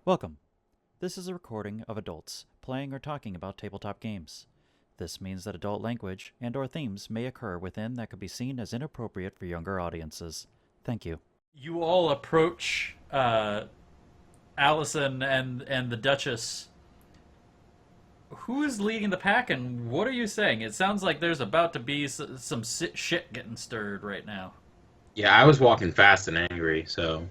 Welcome. This is a recording of adults playing or talking about tabletop games. This means that adult language and/or themes may occur within that could be seen as inappropriate for younger audiences. Thank you. You all approach Alyson and the Duchess. Who is leading the pack, and what are you saying? It sounds like there's about to be some shit getting stirred right now. Yeah, I was walking fast and angry, so...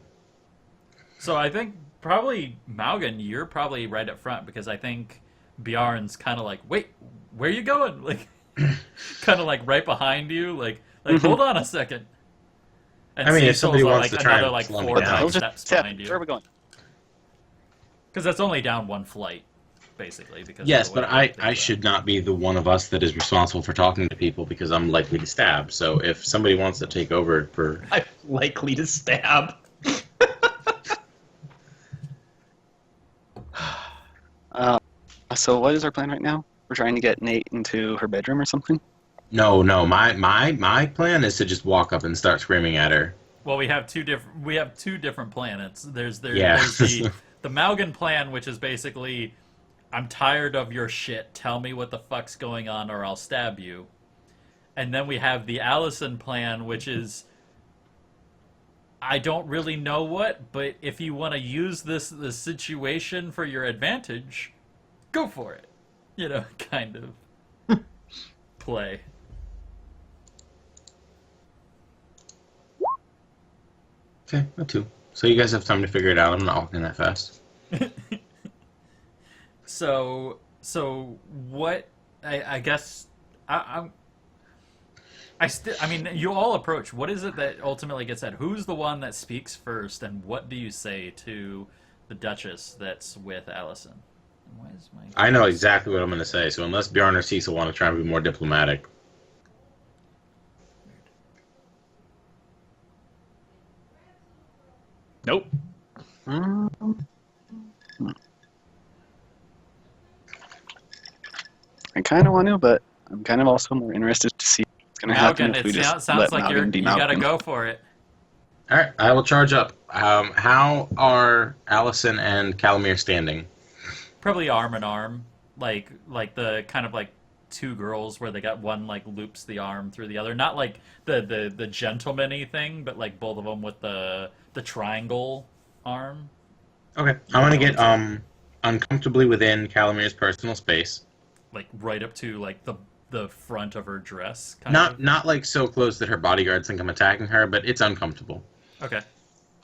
So I think probably, Maugan, you're probably right up front, because I think Bjarn's kind of like, wait, where are you going? Like, kind of like right behind you, like hold on a second. And I mean, if somebody wants like to try another and slow me 4 down. steps behind you. Where are we going? Because that's only down one flight, basically. Because Yes, but I should not be the one of us that is responsible for talking to people because I'm likely to stab. So if somebody wants to take over for... I'm likely to stab. So what is our plan right now? We're trying to get Nate into her bedroom or something? No, my plan is to just walk up and start screaming at her. Well, we have two different planets. There's the Maugan plan, which is basically, I'm tired of your shit. Tell me what the fuck's going on, or I'll stab you. And then we have the Alyson plan, which is, I don't really know what, but if you want to use this situation for your advantage, go for it. You know, kind of play. Okay, not two. So you guys have time to figure it out. I'm not walking that fast. So what? I guess I mean, you all approach. What is it that ultimately gets said? Who's the one that speaks first, and what do you say to the Duchess that's with Alyson? Why is my... I know exactly what I'm going to say, so unless Bjarn or Cecil want to try and be more diplomatic. Nope. I kind of want to, but I'm kind of also more interested to see what's going to happen if we just sounds let like Maugan be you Maugan. gotta go for it. All right, I will charge up. How are Alyson and Calamir standing? Probably arm in arm, like the kind of like two girls where they got one like loops the arm through the other, not like the gentleman-y thing, but like both of them with the triangle arm. Okay, I want to get uncomfortably within Calamir's personal space. Like right up to like the front of her dress. Not like so close that her bodyguards think I'm attacking her, but it's uncomfortable. Okay.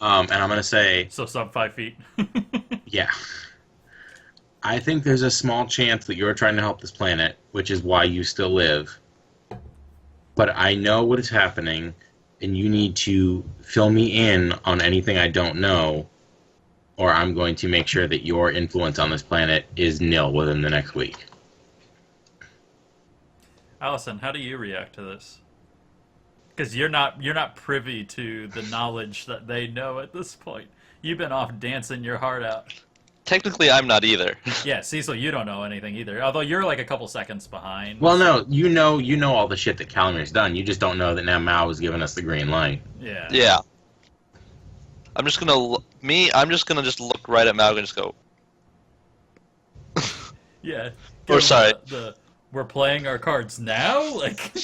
And I'm gonna say... So sub 5 feet. Yeah. I think there's a small chance that you're trying to help this planet, which is why you still live. But I know what is happening, and you need to fill me in on anything I don't know, or I'm going to make sure that your influence on this planet is nil within the next week. Alyson, how do you react to this? Because you're not privy to the knowledge that they know at this point. You've been off dancing your heart out. Technically, I'm not either. Yeah, Cecil, you don't know anything either. Although you're like a couple seconds behind. Well, no, you know all the shit that Calamir's done. You just don't know that now Mao has given us the green light. Yeah. Yeah. I'm just gonna just look right at Maugan and just go. Yeah. Or sorry. We're playing our cards now? Like...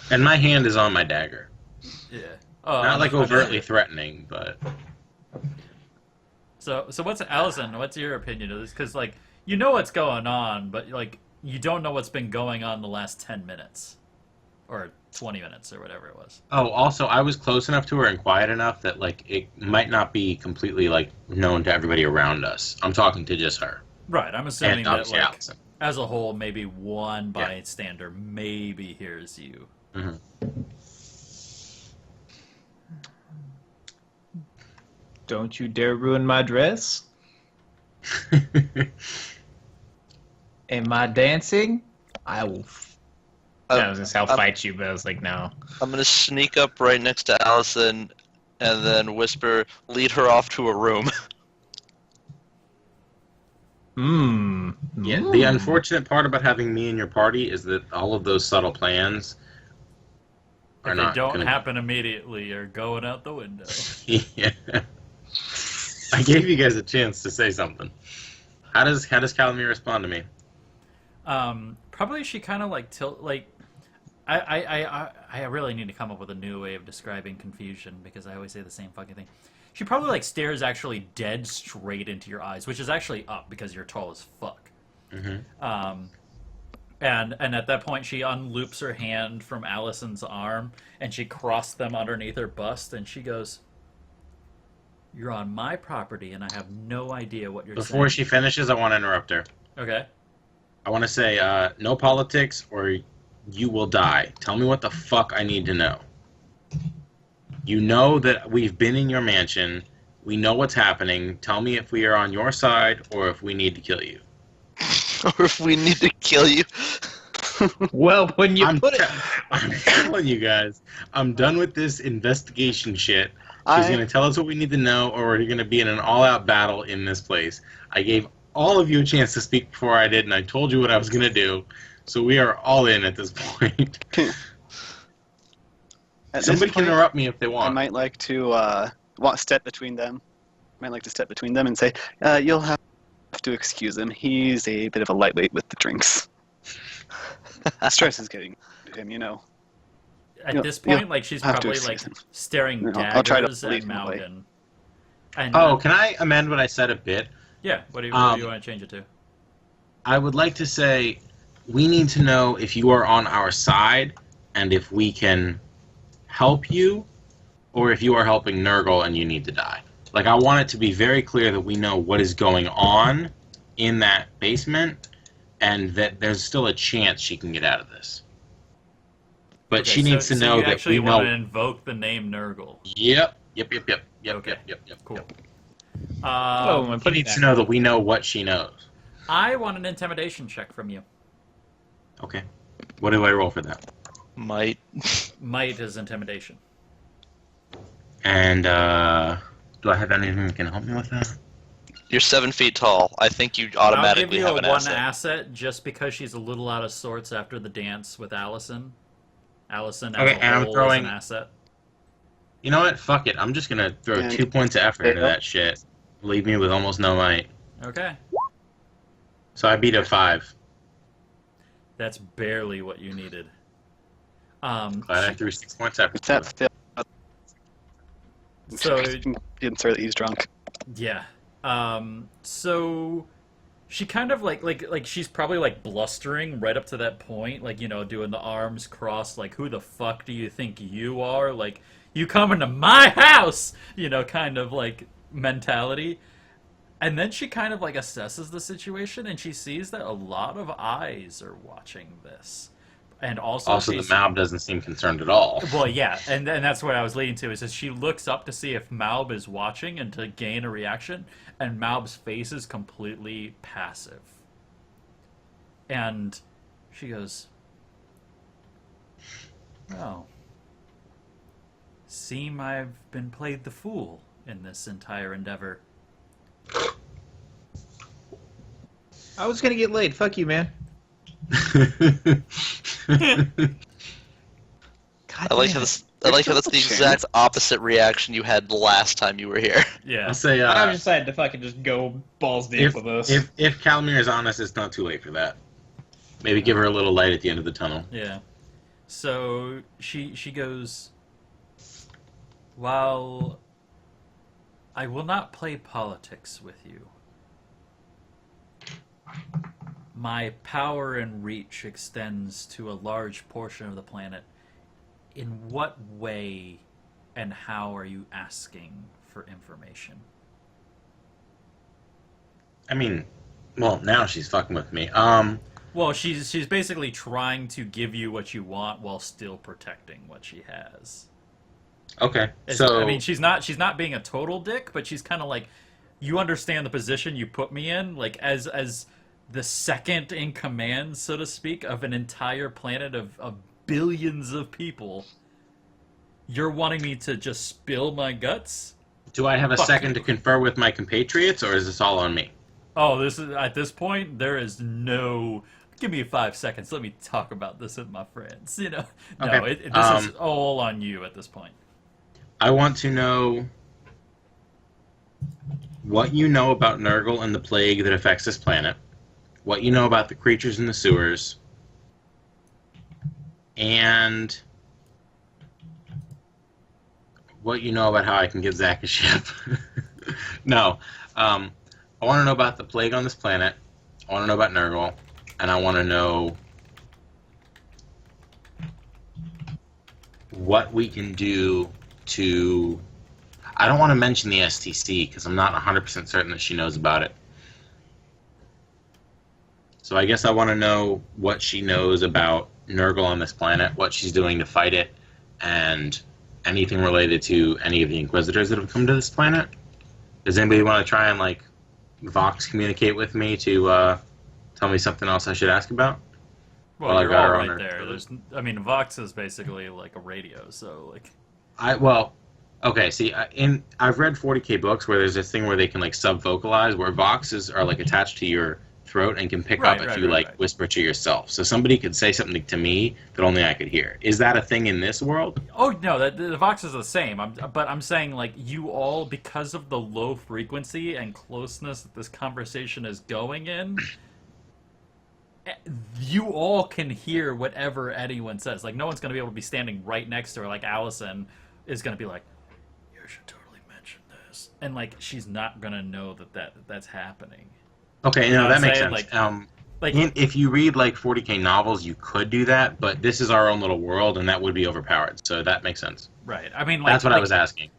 And my hand is on my dagger. Yeah. Not like overtly threatening, but... So what's Alyson? What's your opinion of this? Because like you know what's going on, but like you don't know what's been going on the last 10 minutes, or 20 minutes, or whatever it was. Oh, also, I was close enough to her and quiet enough that like it might not be completely like known to everybody around us. I'm talking to just her. Right. I'm assuming And that obviously like Alyson. as a whole, maybe one bystander maybe hears you. Mm-hmm. Don't you dare ruin my dress. Am I dancing? I will. I was gonna say I'll fight you, but I was like, no. I'm gonna sneak up right next to Alyson, and then whisper, "Lead her off to a room." Yeah, the unfortunate part about having me in your party is that all of those subtle plans are If not they don't gonna... happen immediately, you're going out the window. Yeah. I gave you guys a chance to say something. How does Calamir respond to me? Probably she kind of like I really need to come up with a new way of describing confusion because I always say the same fucking thing. She probably like stares actually dead straight into your eyes, which is actually up because you're tall as fuck. Mm-hmm. And at that point she unloops her hand from Alyson's arm and she crossed them underneath her bust and she goes, "You're on my property and I have no idea what you're saying." Before she finishes, I want to interrupt her. Okay. I want to say, no politics or you will die. Tell me what the fuck I need to know. You know that we've been in your mansion. We know what's happening. Tell me if we are on your side or if we need to kill you. Or if we need to kill you. Well, when you I'm put it... I'm telling you guys, I'm done with this investigation shit. She's going to tell us what we need to know, or we're going to be in an all-out battle in this place. I gave all of you a chance to speak before I did, and I told you what I was going to do. So we are all in at this point. Somebody can interrupt me if they want. I might like to step between them. I might like to step between them and say, "You'll have to excuse him. He's a bit of a lightweight with the drinks. Stress is getting to him, you know." At this point, like she's probably like staring I'll try to daggers at lead him away. Maugan. And, can I amend what I said a bit? Yeah. What do you want to change it to? I would like to say, we need to know if you are on our side and if we can help you, or if you are helping Nurgle and you need to die. Like, I want it to be very clear that we know what is going on in that basement, and that there's still a chance she can get out of this. But Okay, she needs to know that actually we know. want to invoke the name Nurgle. Yep. Okay. Cool. She needs to know that we know what she knows. I want an intimidation check from you. Okay. What do I roll for that? Might. Might is intimidation. And do I have anything that can help me with that? You're 7 feet tall. I think you automatically I'll have give you an one asset. asset just because she's a little out of sorts after the dance with Alyson. Alyson as Okay, and a I'm whole throwing- is an asset. You know what? Fuck it. I'm just gonna throw And 2 points of effort into that shit. Leave me with almost no might. Okay. So I beat a 5. That's barely what you needed. Glad I threw 6 points of It's effort. that So insert that he's drunk. yeah. So she kind of like she's probably like blustering right up to that point, like, you know, doing the arms crossed, like, who the fuck do you think you are? Like, you come into my house, you know, kind of like mentality. And then she kind of like assesses the situation and she sees that a lot of eyes are watching this. And also the Malb doesn't seem concerned at all. Well, yeah, and that's what I was leading to, is that she looks up to see if Malb is watching and to gain a reaction, and Malb's face is completely passive. And she goes, "Oh. Seem I've been played the fool in this entire endeavor." I was gonna get laid. Fuck you, man. I like how that's the exact opposite reaction you had last time you were here. Yeah. I'll say, I decided to fucking just go balls deep with this. if Calamir is honest, it's not too late for that. Maybe give her a little light at the end of the tunnel. Yeah. So she goes, "While I will not play politics with you, my power and reach extends to a large portion of the planet. In what way and how are you asking for information?" I mean, well, now she's fucking with me. Well, she's basically trying to give you what you want while still protecting what she has. Okay, I mean, she's not being a total dick, but she's kind of like, you understand the position you put me in, like as the second in command, so to speak, of an entire planet of billions of people. You're wanting me to just spill my guts? do I have a second to confer with my compatriots, or is this all on me? Oh, this is at this point there is no. Give me 5 seconds. Let me talk about this with my friends. You know, no, Okay. This is all on you at this point. I want to know what you know about Nurgle and the plague that affects this planet, what you know about the creatures in the sewers, and what you know about how I can get Zach a ship. No. I want to know about the plague on this planet. I want to know about Nurgle. And I want to know what we can do to... I don't want to mention the STC because I'm not 100% certain that she knows about it. So I guess I want to know what she knows about Nurgle on this planet, what she's doing to fight it, and anything related to any of the Inquisitors that have come to this planet. Does anybody want to try and, like, Vox communicate with me to tell me something else I should ask about? Well, you're all right there. I mean, Vox is basically like a radio, so, like... Okay, see, I've read 40k books where there's this thing where they can, like, sub-vocalize, where Voxes are, like, attached to your throat and can pick up if you whisper to yourself. So somebody could say something to me that only I could hear. Is that a thing in this world? Oh, no, the Vox is the same. But I'm saying, like, you all, because of the low frequency and closeness that this conversation is going in, you all can hear whatever anyone says. Like, no one's going to be able to be standing right next to her. Like, Alyson is going to be like, you should totally mention this. And, like, she's not going to know that's happening. Okay, no, that makes sense. Like, if you read, like, 40k novels, you could do that, but this is our own little world, and that would be overpowered, so that makes sense. Right. I mean, like... That's what I was asking.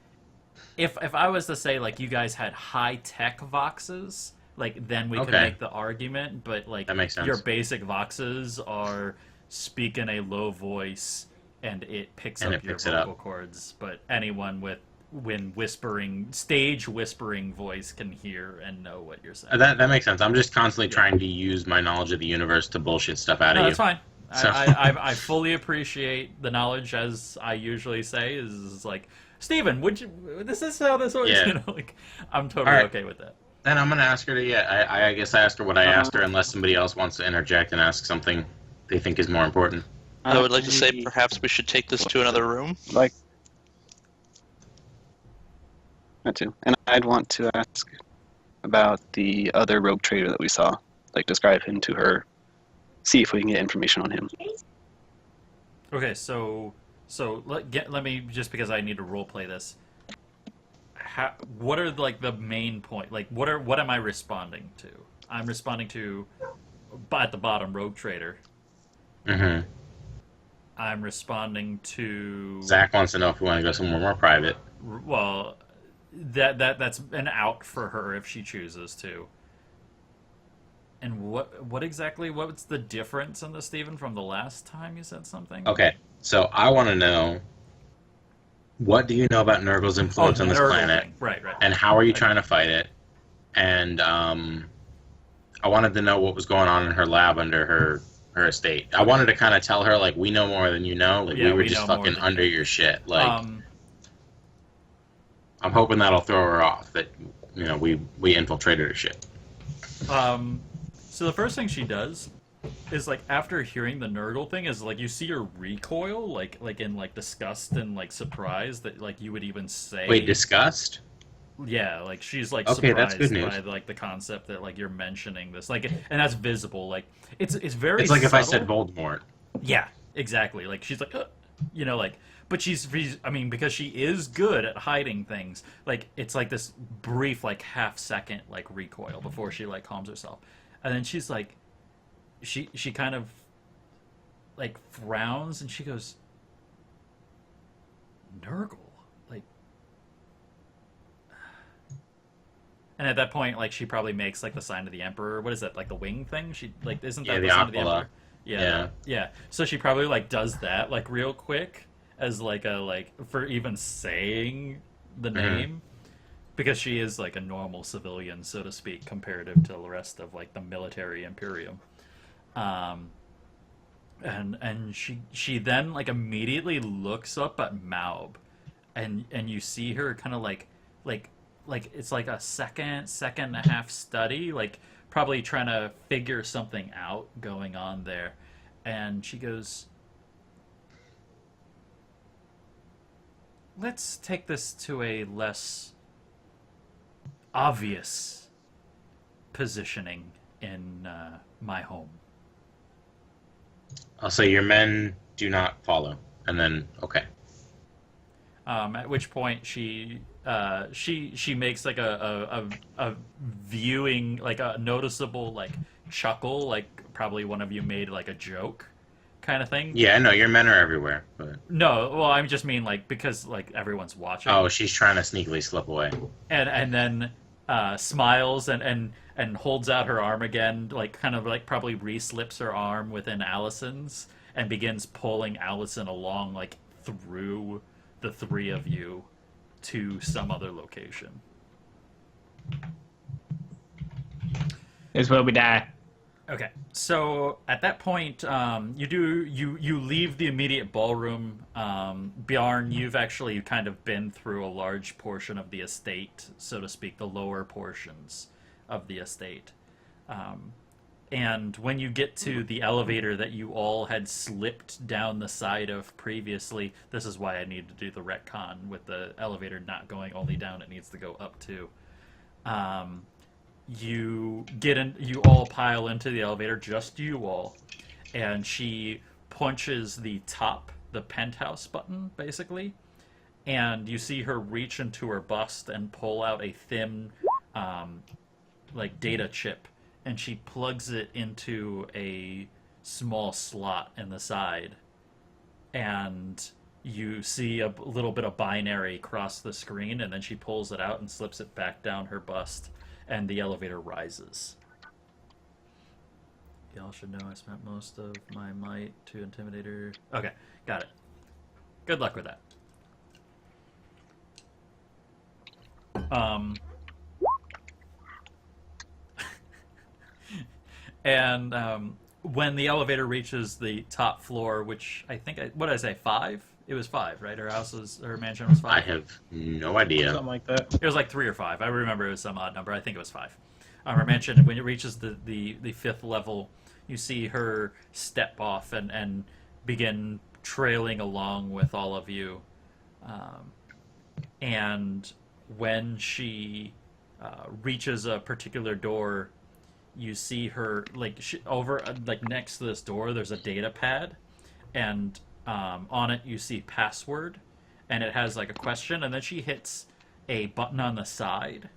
If I was to say, like, you guys had high-tech Voxes, like, then we could make the argument, but, like, that makes sense. Your basic Voxes are speak in a low voice, and it picks up your vocal cords, but anyone with stage whispering voice can hear and know what you're saying. That makes sense. I'm just constantly trying to use my knowledge of the universe to bullshit stuff out of you. That's fine. So. I fully appreciate the knowledge, as I usually say, is like, Steven, this is how this works. Yeah. You know, like, I'm totally okay with that. Then I'm going to ask her I guess I asked her what I asked her, unless somebody else wants to interject and ask something they think is more important. I would like to say perhaps we should take this to another room. Like, that too. And I'd want to ask about the other rogue trader that we saw. Like, describe him to her. See if we can get information on him. Okay, so let me, just because I need to role play this. What are, like, the main point? Like, what am I responding to? I'm responding to, at the bottom, rogue trader. Mm-hmm. I'm responding to... Zach wants to know if we want to go somewhere more private. Well, that's an out for her if she chooses to. And what exactly, what's the difference in this, Steven, from the last time you said something? Okay, so I want to know, what do you know about Nurgle's influence on this planet? Right. And how are you trying to fight it? And I wanted to know what was going on in her lab under her estate. I wanted to kind of tell her, like, we know more than you know. Like, we were just fucking under your shit. Like, I'm hoping that'll throw her off, that, you know, we infiltrated her shit. So the first thing she does is, like, after hearing the Nurgle thing, is, like, you see her recoil, like in, like, disgust and, like, surprise, that, like, you would even say... Wait, disgust? Yeah, like, she's, like, okay, surprised that's good news. by, like, the concept that, like, you're mentioning this. Like, and that's visible. Like, it's very It's like subtle. if I said Voldemort. Yeah, exactly. Like, she's like, you know, like... But she's, I mean, because she is good at hiding things, like, it's like this brief, like, half-second, like, recoil before she, like, calms herself. And then she's like, she kind of, like, frowns, and she goes, Nurgle? Like... And at that point, like, she probably makes, like, the sign of the Emperor. What is that, like, the wing thing? She, like, isn't that the sign of the Emperor? Yeah. So she probably, like, does that, like, real quick, as, like, for even saying the name, because she is, like, a normal civilian, so to speak, comparative to the rest of, like, the military imperium. And she then, like, immediately looks up at Maub, and you see her kind of like it's like a second and a half study, like, probably trying to figure something out going on there, and she goes, let's take this to a less obvious positioning in my home. I'll say your men do not follow, and then okay. At which point she makes like a viewing, like a noticeable like chuckle, like probably one of you made like a joke kind of thing. Yeah, I know your men are everywhere. But... No, well, I just mean like because like everyone's watching. Oh, she's trying to sneakily slip away. And then smiles and holds out her arm again, like kind of like probably re-slips her arm within Alyson's and begins pulling Alyson along like through the three of you to some other location. Here's where we die. Okay, so at that point, you leave the immediate ballroom. Bjarn, you've actually kind of been through a large portion of the estate, so to speak, the lower portions of the estate. And when you get to the elevator that you all had slipped down the side of previously, this is why I need to do the retcon with the elevator not going only down, it needs to go up too. You all pile into the elevator, just you all, and she punches the penthouse button, basically, and you see her reach into her bust and pull out a thin, like, data chip, and she plugs it into a small slot in the side, and you see a little bit of binary cross the screen, and then she pulls it out and slips it back down her bust, and the elevator rises. Y'all should know I spent most of my might to intimidate her. Okay, got it. Good luck with that. And when the elevator reaches the top floor, which I think, what did I say, 5? It was 5, right? Her mansion was 5? I have no idea. Something like that. It was like 3 or 5. I remember it was some odd number. I think it was 5. Her mansion, when it reaches the 5th level, you see her step off and begin trailing along with all of you. And when she reaches a particular door, you see her over next to this door. There's a data pad, and on it you see password, and it has like a question, and then she hits a button on the side,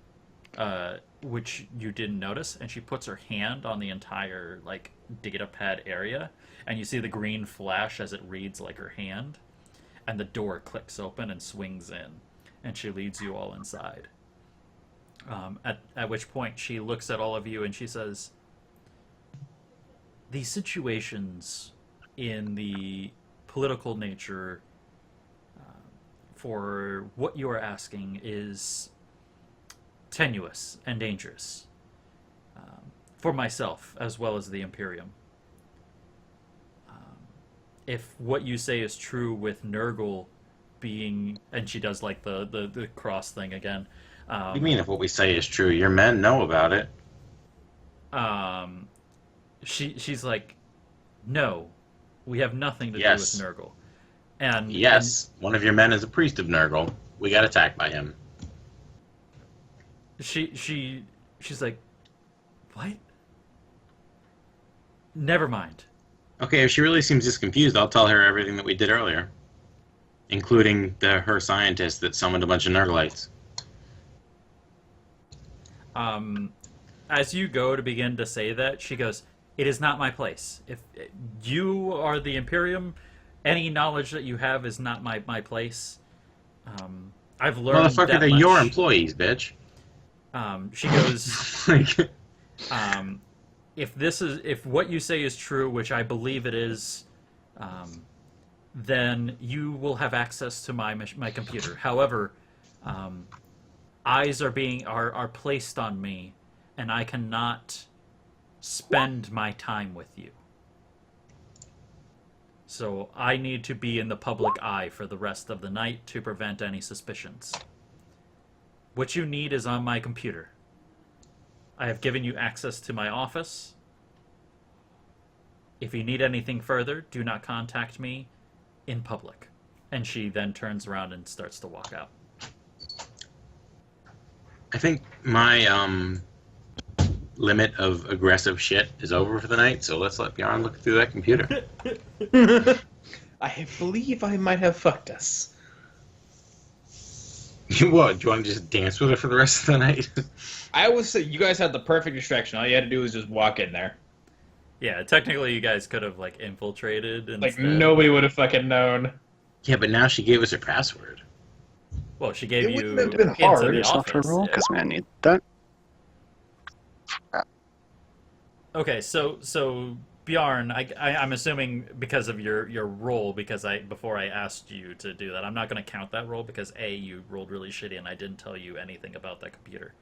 which you didn't notice, and she puts her hand on the entire like data pad area, and you see the green flash as it reads like her hand, and the door clicks open and swings in, and she leads you all inside. At which point she looks at all of you and she says, "These situations in the political nature for what you are asking is tenuous and dangerous for myself as well as the Imperium. If what you say is true with Nurgle being," and she does like the cross thing again. What do you mean if what we say is true? Your men know about it. She's like, "No, we have nothing to do with Nurgle." And one of your men is a priest of Nurgle. We got attacked by him. She's like, "What? Never mind." Okay, if she really seems this confused, I'll tell her everything that we did earlier, including her scientist that summoned a bunch of Nurglites. As you go to begin to say that, she goes, "It is not my place. If you are the Imperium, any knowledge that you have is not my place. I've learned Motherfucker, that they're much." your employees, bitch. She goes, if what you say is true, which I believe it is, then you will have access to my computer. However, eyes are placed on me, and I cannot spend my time with you. So I need to be in the public eye for the rest of the night to prevent any suspicions. What you need is on my computer. I have given you access to my office. If you need anything further, do not contact me in public." And she then turns around and starts to walk out. I think my limit of aggressive shit is over for the night, so let's let Bjarn look through that computer. I believe I might have fucked us. What? Do you want to just dance with her for the rest of the night? I always say you guys had the perfect distraction. All you had to do was just walk in there. Yeah, technically you guys could have like infiltrated and Like nobody would have fucking known. Yeah, but now she gave us her password. Well, she gave It you wouldn't have been into hard. the Software office. rule, Yeah. because I need that. Okay, so Bjarn, I'm assuming because of your role, because before I asked you to do that, I'm not going to count that roll because A, you rolled really shitty and I didn't tell you anything about that computer.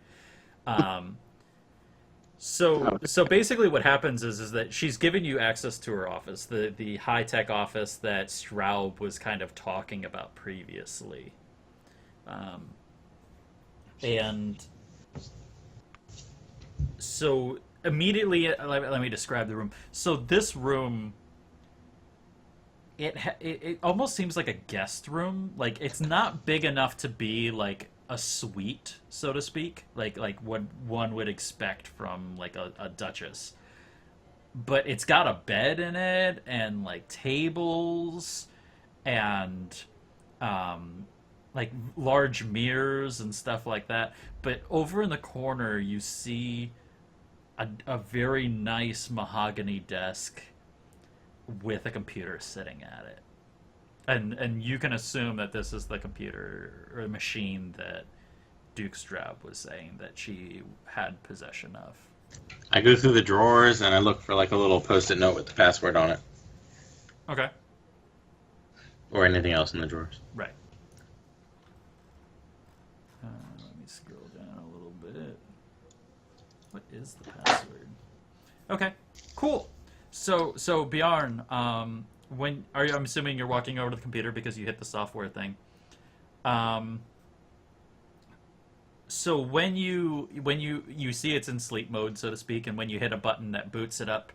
So basically what happens is that she's given you access to her office, the high-tech office that Straub was kind of talking about previously. And so immediately, let me describe the room. So this room, it almost seems like a guest room. Like it's not big enough to be like a suite, so to speak, like what one would expect from like a duchess. But it's got a bed in it and like tables and like large mirrors and stuff like that. But over in the corner, you see a very nice mahogany desk with a computer sitting at it. And you can assume that this is the computer or machine that Duke Straub was saying that she had possession of. I go through the drawers and I look for like a little post-it note with the password on it. Okay. Or anything else in the drawers. Right. Let me scroll down a little bit. What is the password? Okay, cool. So Bjarn, I'm assuming you're walking over to the computer because you hit the software thing. So when you see it's in sleep mode, so to speak, and when you hit a button that boots it up,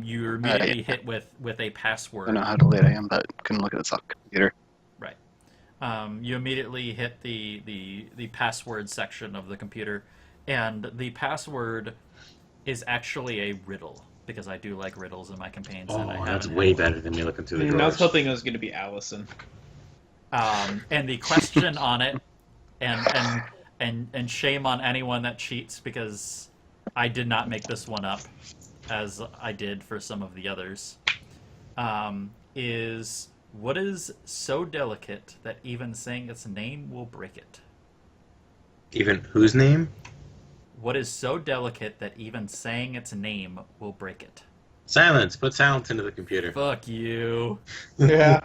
you're immediately hit with a password. I don't know how late I am, but couldn't look at the computer. Right. You immediately hit the password section of the computer, and the password is actually a riddle, because I do like riddles in my campaigns. Oh, and I that's haven't way had better than me looking through the I was drawers. hoping it was going to be Alyson. And the question on it, and shame on anyone that cheats, because I did not make this one up, as I did for some of the others, is what is so delicate that even saying its name will break it? Even whose name? What is so delicate that even saying its name will break it? Silence. Put silence into the computer. Fuck you. Yeah.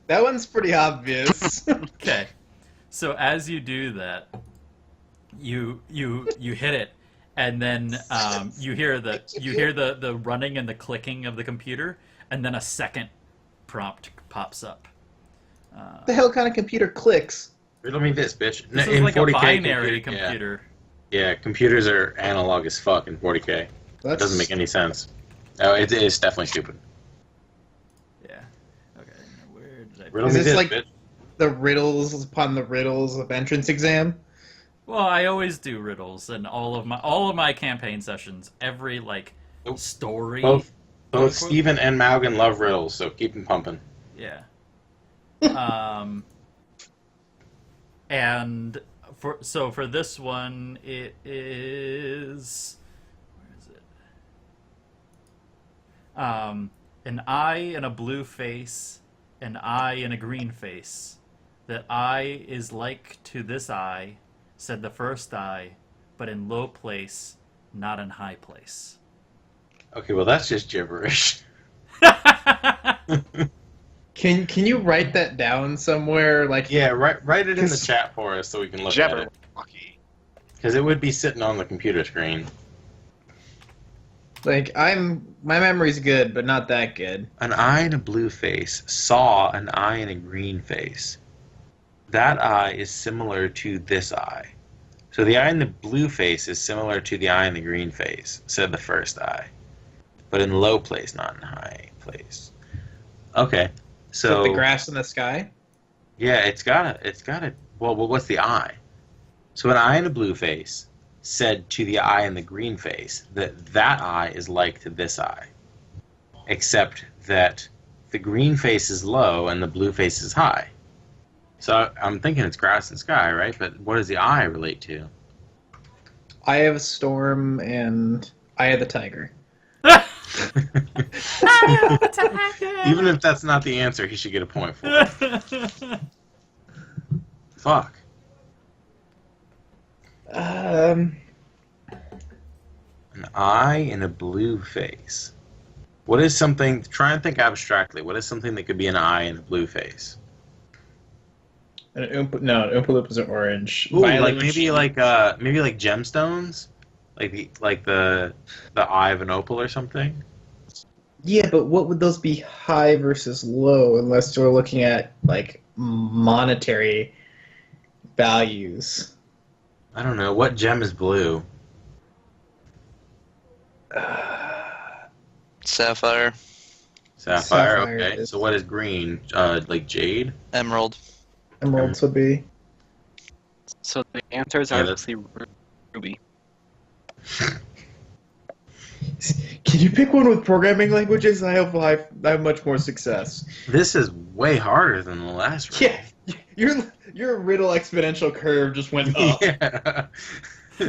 That one's pretty obvious. Okay. So as you do that, you hit it, and then you hear the running and the clicking of the computer, and then a second prompt pops up. What the hell kind of computer clicks? Riddle me this, bitch. This is In like a 40K binary computer. computer. Yeah, computers are analog as fuck in 40K. It doesn't make any sense. Oh, it is definitely stupid. Yeah. Okay. Now where did I? Riddle Is me this this, like- bitch. The riddles upon the riddles of entrance exam? Well, I always do riddles in all of my campaign sessions. Every like Nope. story. Both quote-unquote. Steven and Maugan love riddles, so keep them pumping. Yeah. And for this one, it is, where is it? An eye in a blue face, an eye in a green face. That eye is like to this eye, said the first eye, but in low place, not in high place. Okay, well that's just gibberish. Can you write that down somewhere? Like, Yeah, write it in the chat for us so we can look at it. Jabberwocky. Because it would be sitting on the computer screen. like my memory's good, but not that good. An eye in a blue face saw an eye in a green face. That eye is similar to this eye. So the eye in the blue face is similar to the eye in the green face, said the first eye. But in low place, not in high place. Okay. So With the grass in the sky? yeah, it's got a well, what's the eye? So an eye in a blue face said to the eye in the green face that that eye is like to this eye, except that the green face is low and the blue face is high. So I'm thinking it's grass and sky, right? But what does the eye relate to? Eye of a storm and Eye of the tiger. Even if that's not the answer, he should get a point for it. Fuck. Um, An eye in a blue face. What is something? Try and think abstractly. What is something that could be an eye in a blue face? an Oompa Loompa is an orange. Ooh, Violet like machine. maybe like gemstones, like the eye of an opal or something. Yeah, but what would those be high versus low unless we're looking at like monetary values? I don't know. What gem is blue? Sapphire. Sapphire. Sapphire Okay. is- So what is green? Like jade? Emerald. Emeralds would be. So the answers Yeah, are that's- obviously Ruby. Can you pick one with programming languages? I hope I have much more success. This is way harder than the last round. Yeah, your riddle exponential curve just went up. Yeah.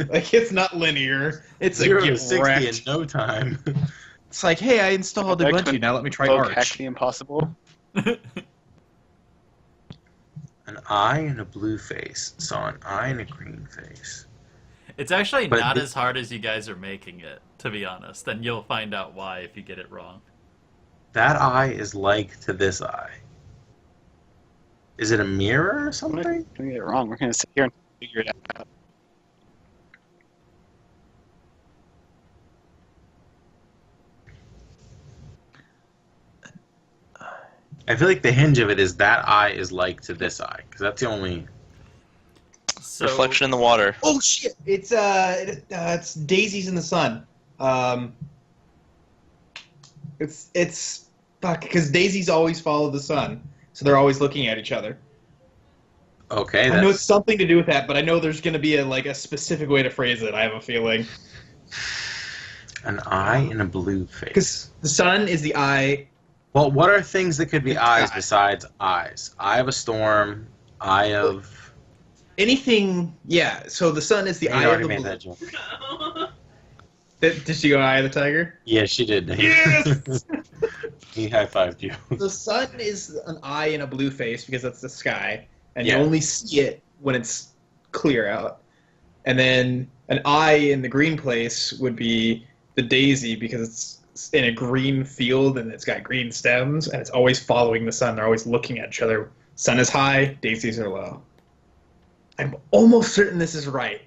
Like it's not linear. It's 0 a to get 60 wrecked. in no time. It's like, hey, I installed That Ubuntu. could Now let me try Hack Arch. the impossible. An eye and a blue face saw an eye and a green face. It's actually But not the- as hard as you guys are making it, to be honest. And you'll find out why if you get it wrong. That eye is like to this eye. Is it a mirror or We're something? not doing it wrong. We're going to sit here and figure it out. I feel like the hinge of it is that eye is like to this eye, because that's the only. So, Reflection in the water. Oh shit! It's daisies in the sun. It's fuck because daisies always follow the sun, so they're always looking at each other. Okay, I know it's that's something to do with that, but I know there's going to be a specific way to phrase it. I have a feeling an eye and a blue face. because the sun is the eye. Well, what are things that could be It's eyes eye. besides eyes? Eye of a storm, eye of. Anything, yeah. So the sun is the You eye already of the made blue. that joke. Did she go eye of the tiger? Yeah, she did. Yes! He high-fived you. The sun is an eye in a blue face because that's the sky, and Yeah. you only see it when it's clear out. And then an eye in the green place would be the daisy because it's in a green field and it's got green stems and it's always following the sun. They're always looking at each other. Sun is high, daisies are low. I'm almost certain this is right.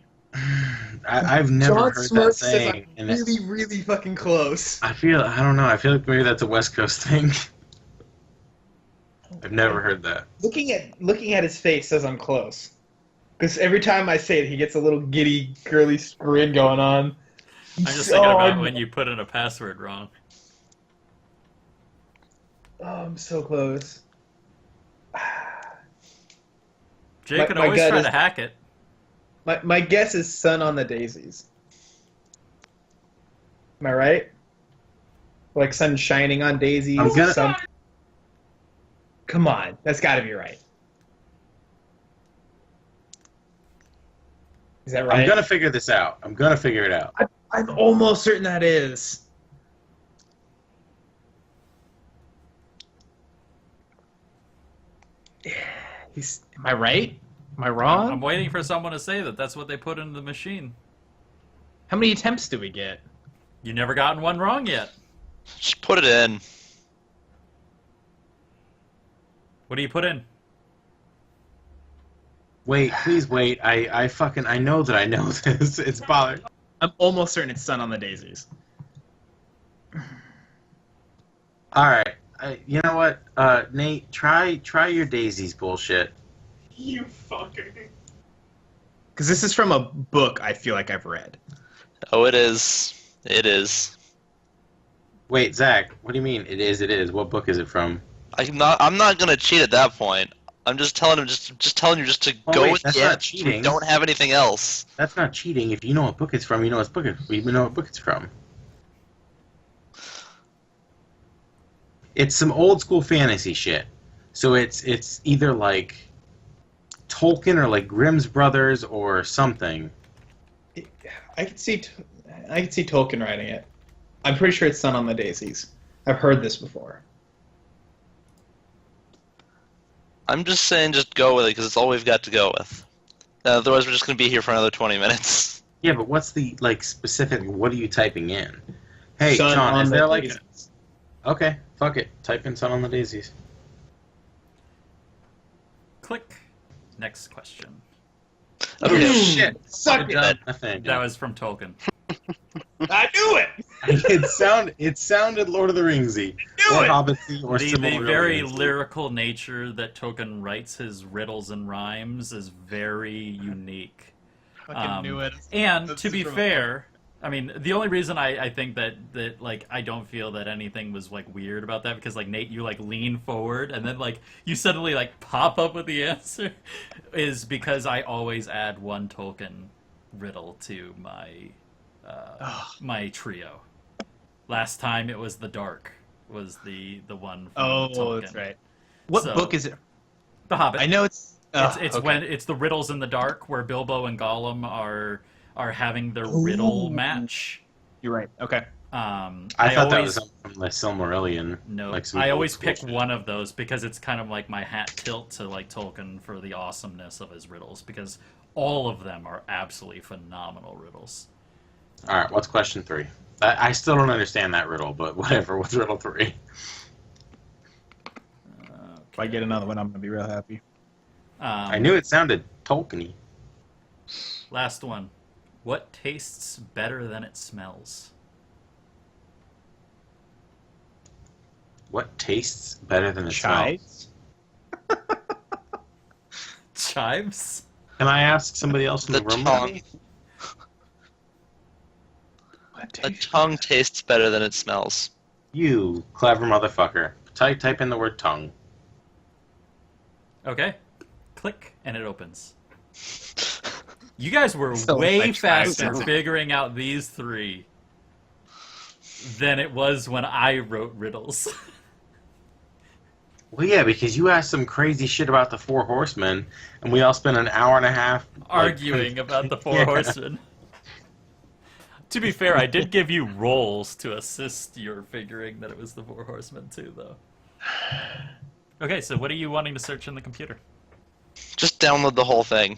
I've never John heard Smirk that says saying. I'm And it's, really fucking close. I don't know. I feel like maybe that's a West Coast thing. I've never heard that. Looking at his face says I'm close. Because every time I say it, he gets a little giddy, girly grin going on. I'm just thinking about when you put in a password wrong. Oh, I'm so close. Jake My- can my always gut try is- to hack it. My guess is sun on the daisies. Am I right? Like sun shining on daisies. I'm gonna- sun- Come on, that's got to be right. Is that right? I'm gonna figure this out. I'm gonna figure it out. I'm almost certain that is. Am I right? Am I wrong? I'm waiting for someone to say that that's what they put into the machine. How many attempts do we get? You never gotten one wrong yet. Just put it in. What do you put in? Wait, please wait. I know that I know this. It's bothering. I'm almost certain it's sun on the daisies. All right. You know what, Nate? Try your daisies bullshit. You fucker. Because this is from a book I feel like I've read. Oh, it is. It is. Wait, Zach. What do you mean? It is. It is. What book is it from? I'm not gonna cheat at that point. I'm just telling him, just telling you just to Oh, go wait, with that's the not answer. We cheating. don't have anything else. That's not cheating. If you know what book it's from, you know what book it's from. It's some old school fantasy shit. So it's either like Tolkien or like Grimm's Brothers or something. I could see Tolkien writing it. I'm pretty sure it's Sun on the Daisies. I've heard this before. I'm just saying, just go with it because it's all we've got to go with. Otherwise, we're just going to be here for another 20 minutes. Yeah, but what's the like specific? What are you typing in? Hey, Sun John, on is the there like? Daisies. Okay, fuck it. Type in "Sun on the Daisies." Click. Next question. Okay. Shit! Suck it! Nothing. That was from Tolkien. I knew it! It sounded Lord of the Ringsy, or Hobbitsy, or The Silmarillion. very lyrical nature that Tolkien writes his riddles and rhymes is very unique. Fucking knew it. And That's to be super fair, I mean, the only reason I think that like I don't feel that anything was like weird about that because like Nate, you like lean forward and then like you suddenly like pop up with the answer, is because I always add one Tolkien riddle to my my trio. Last time it was the Dark was the one from Tolkien. That's right. What So- book is it? The Hobbit. I know it's. It's okay. when it's the riddles in the dark where Bilbo and Gollum are having their riddle match. You're right. Okay. I thought that was from the Silmarillion. No, like some I old always school pick shit. one of those because it's kind of like my hat tilt to like Tolkien for the awesomeness of his riddles because all of them are absolutely phenomenal riddles. All right, what's question 3? I still don't understand that riddle, but whatever. What's riddle 3? If I get another one, I'm gonna be real happy. I knew it sounded Tolkien-y. Last one. What tastes better than it smells? What tastes better than it smells? Chives. Chives? Can I ask somebody else in the, The room? tongue. What A tongue tastes better than it smells. You clever motherfucker. Type in the word tongue. Okay. Click, and it opens. You guys were So way much faster faster. figuring out these 3 than it was when I wrote riddles. Well, yeah, because you asked some crazy shit about the 4 horsemen, and we all spent an hour and a half Arguing about the 4 Yeah. horsemen. To be fair, I did give you rolls to assist your figuring that it was the 4 horsemen too, though. Okay, so what are you wanting to search in the computer? Just download the whole thing.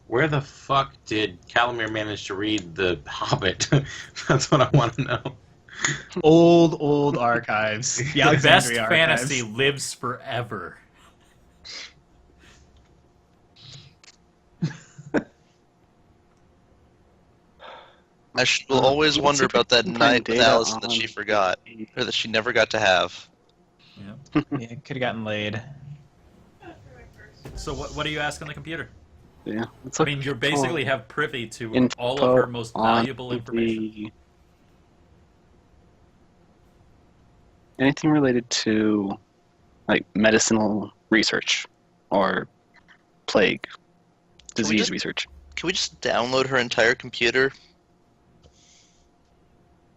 Where the fuck did Calamir manage to read The Hobbit? That's what I want to know. Old archives. The The best Alexandria fantasy archives. lives forever. I will always Let's wonder see if about that we can night find with data Alyson that on she forgot, or that she never got to have. Yeah. Yeah, could have gotten laid. So what are you asking the computer? Yeah. Let's I look mean, you basically for have privy to info all of her most on valuable information. Anything related to like medicinal research or plague, disease just- research. Can we just download her entire computer?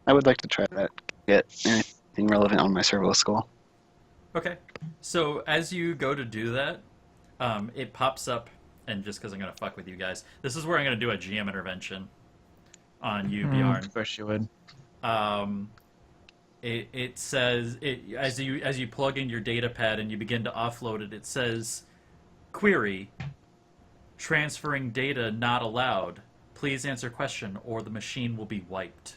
I would like to try that. Get anything relevant on my serverless skull. Okay. So as you go to do that, it pops up, and just because I'm going to fuck with you guys, this is where I'm going to do a GM intervention on you, Bjarn. Of course you would. It says as you plug in your data pad and you begin to offload it. It says, "Query: transferring data not allowed. Please answer question, or the machine will be wiped."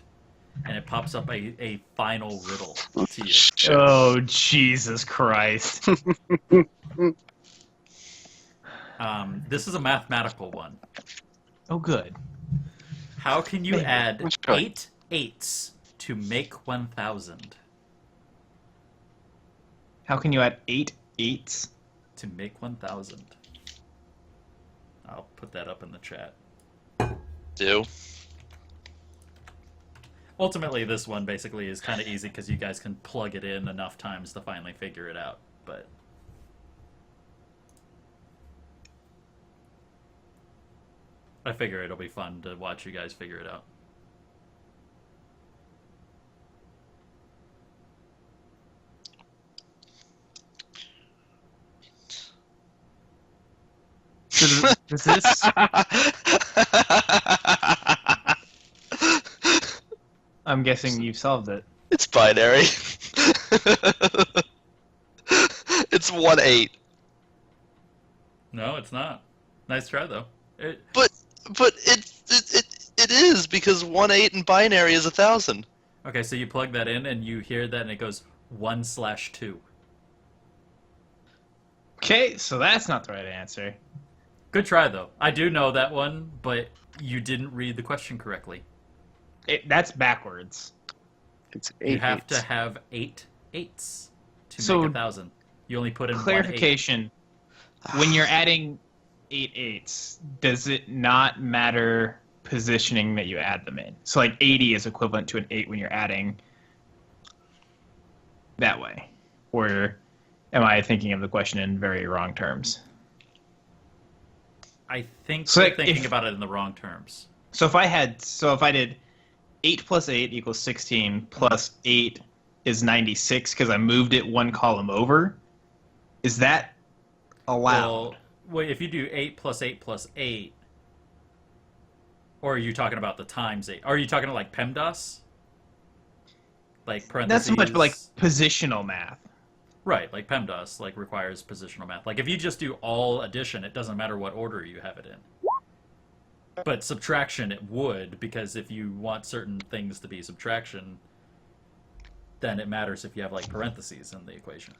And it pops up a final riddle to you. Oh, Jesus Christ. This is a mathematical one. Oh, good. How can you add let's try. 8 eights to make 1,000? How can you add 8 eights? To make 1,000. I'll put that up in the chat. Do. Ultimately, this one basically is kind of easy because you guys can plug it in enough times to finally figure it out. But I figure it'll be fun to watch you guys figure it out. So does this? I'm guessing you've solved it. It's binary. It's 1/8. No, it's not. Nice try though. But it is because 1/8 in binary is 1,000. Okay, so you plug that in and you hear that and it goes 1/2. Okay, so that's not the right answer. Good try though. I do know that one, but you didn't read the question correctly. That's backwards. It's You 8 have eighths. to have 8 eighths to So, make 1,000. You only put in 1/8. Clarification: when you're adding 8/8, does it not matter positioning that you add them in? So like 80 is equivalent to an 8 when you're adding that way, or am I thinking of the question in very wrong terms? I think So, you're like, thinking if- about it in the wrong terms. So if I did 8 plus 8 equals 16 plus 8 is 96 because I moved it one column over, is that allowed? Well, if you do 8 plus 8 plus 8, or are you talking about the times 8? Are you talking like PEMDAS? Like Not parentheses? so much, but like positional math. Right, like PEMDAS like requires positional math. Like if you just do all addition, it doesn't matter what order you have it in. But subtraction, it would, because if you want certain things to be subtraction, then it matters if you have like parentheses in the equation.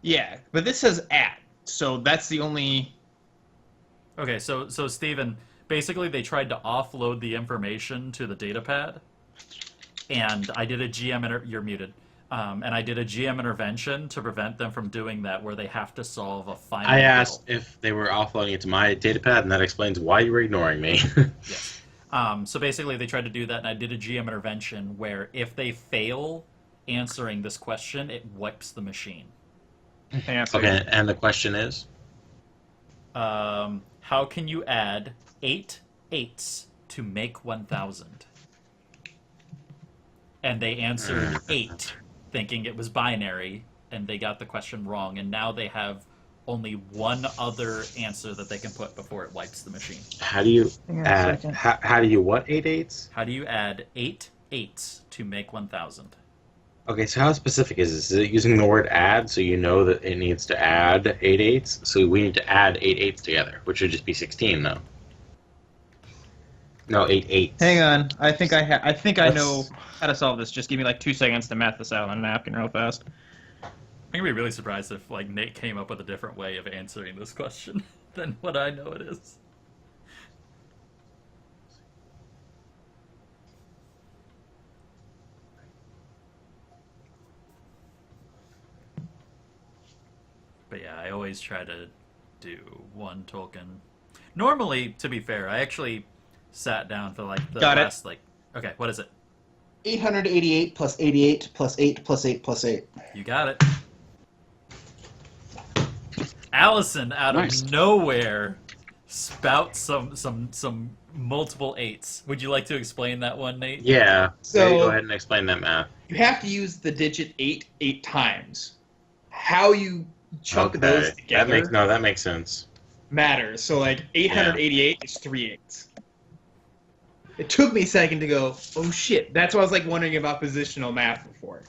Yeah, but this says add, so that's the only. Okay, so Steven, basically they tried to offload the information to the data pad, and I did a GM you're muted. And I did a GM intervention to prevent them from doing that, where they have to solve a final. I asked riddle. if they were offloading it to my datapad, and that explains why you were ignoring me. Yes. So basically, they tried to do that, and I did a GM intervention where if they fail answering this question, it wipes the machine. Answer. Okay, and the question is? How can you add 8 eighths to make 1,000? And they answered 8, thinking it was binary, and they got the question wrong, and now they have only one other answer that they can put before it wipes the machine. How do you Hang on a add? second. How do you what 8/8? How do you add 8 eighths to make 1,000? Okay, so how specific is this? Is it using the word add so you know that it needs to add 8/8? So we need to add 8/8 together, which would just be 16, though. No, 8/8. Hang on, I think I Let's- know how to solve this. Just give me like 2 seconds to math this out on a napkin real fast. I'm gonna be really surprised if like Nate came up with a different way of answering this question than what I know it is. But yeah, I always try to do one token. Normally, to be fair, I actually sat down for like the Got it. last like. Okay, what is it? 888 plus 88 plus 8 plus 8 plus 8. You got it. Alyson, out Nice. of nowhere, spouts some multiple 8s. Would you like to explain that one, Nate? Yeah, So- go ahead and explain that math. You have to use the digit 8 times. How you chunk those together That makes sense. matters. So like 888 is 3/8. It took me a second to go, oh shit. That's why I was like wondering about positional math before.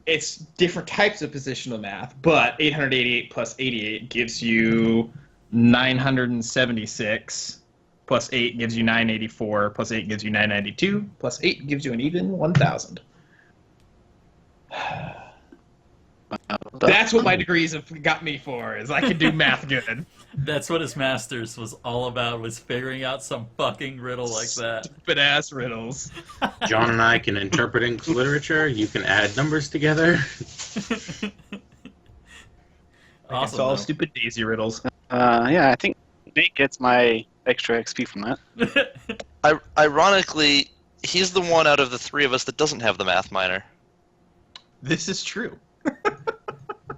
It's different types of positional math, but 888 plus 88 gives you 976 plus 8 gives you 984 plus 8 gives you 992 plus 8 gives you an even 1,000. That's what my degrees have got me for, is I can do math good. That's what his master's was all about, was figuring out some fucking riddle like that. Stupid ass riddles. John and I can interpret English literature. You can add numbers together. I can Awesome. solve though. stupid daisy riddles. Yeah, I think Nate gets my extra XP from that. Ironically, he's the one out of the 3 of us that doesn't have the math minor. This is true.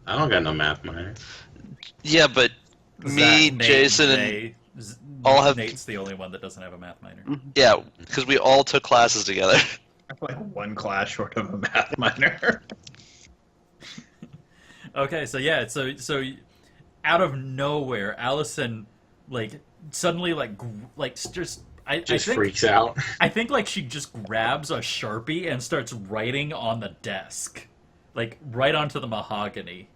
I don't got no math minor. Yeah, but me, Zach, Nate, Jason, and Jay, all have. Nate's the only one that doesn't have a math minor. Yeah, because we all took classes together. I'm like one class short of a math minor. Okay, so yeah, so out of nowhere, Alyson like suddenly just I think freaks out. I think like she just grabs a Sharpie and starts writing on the desk, like right onto the mahogany,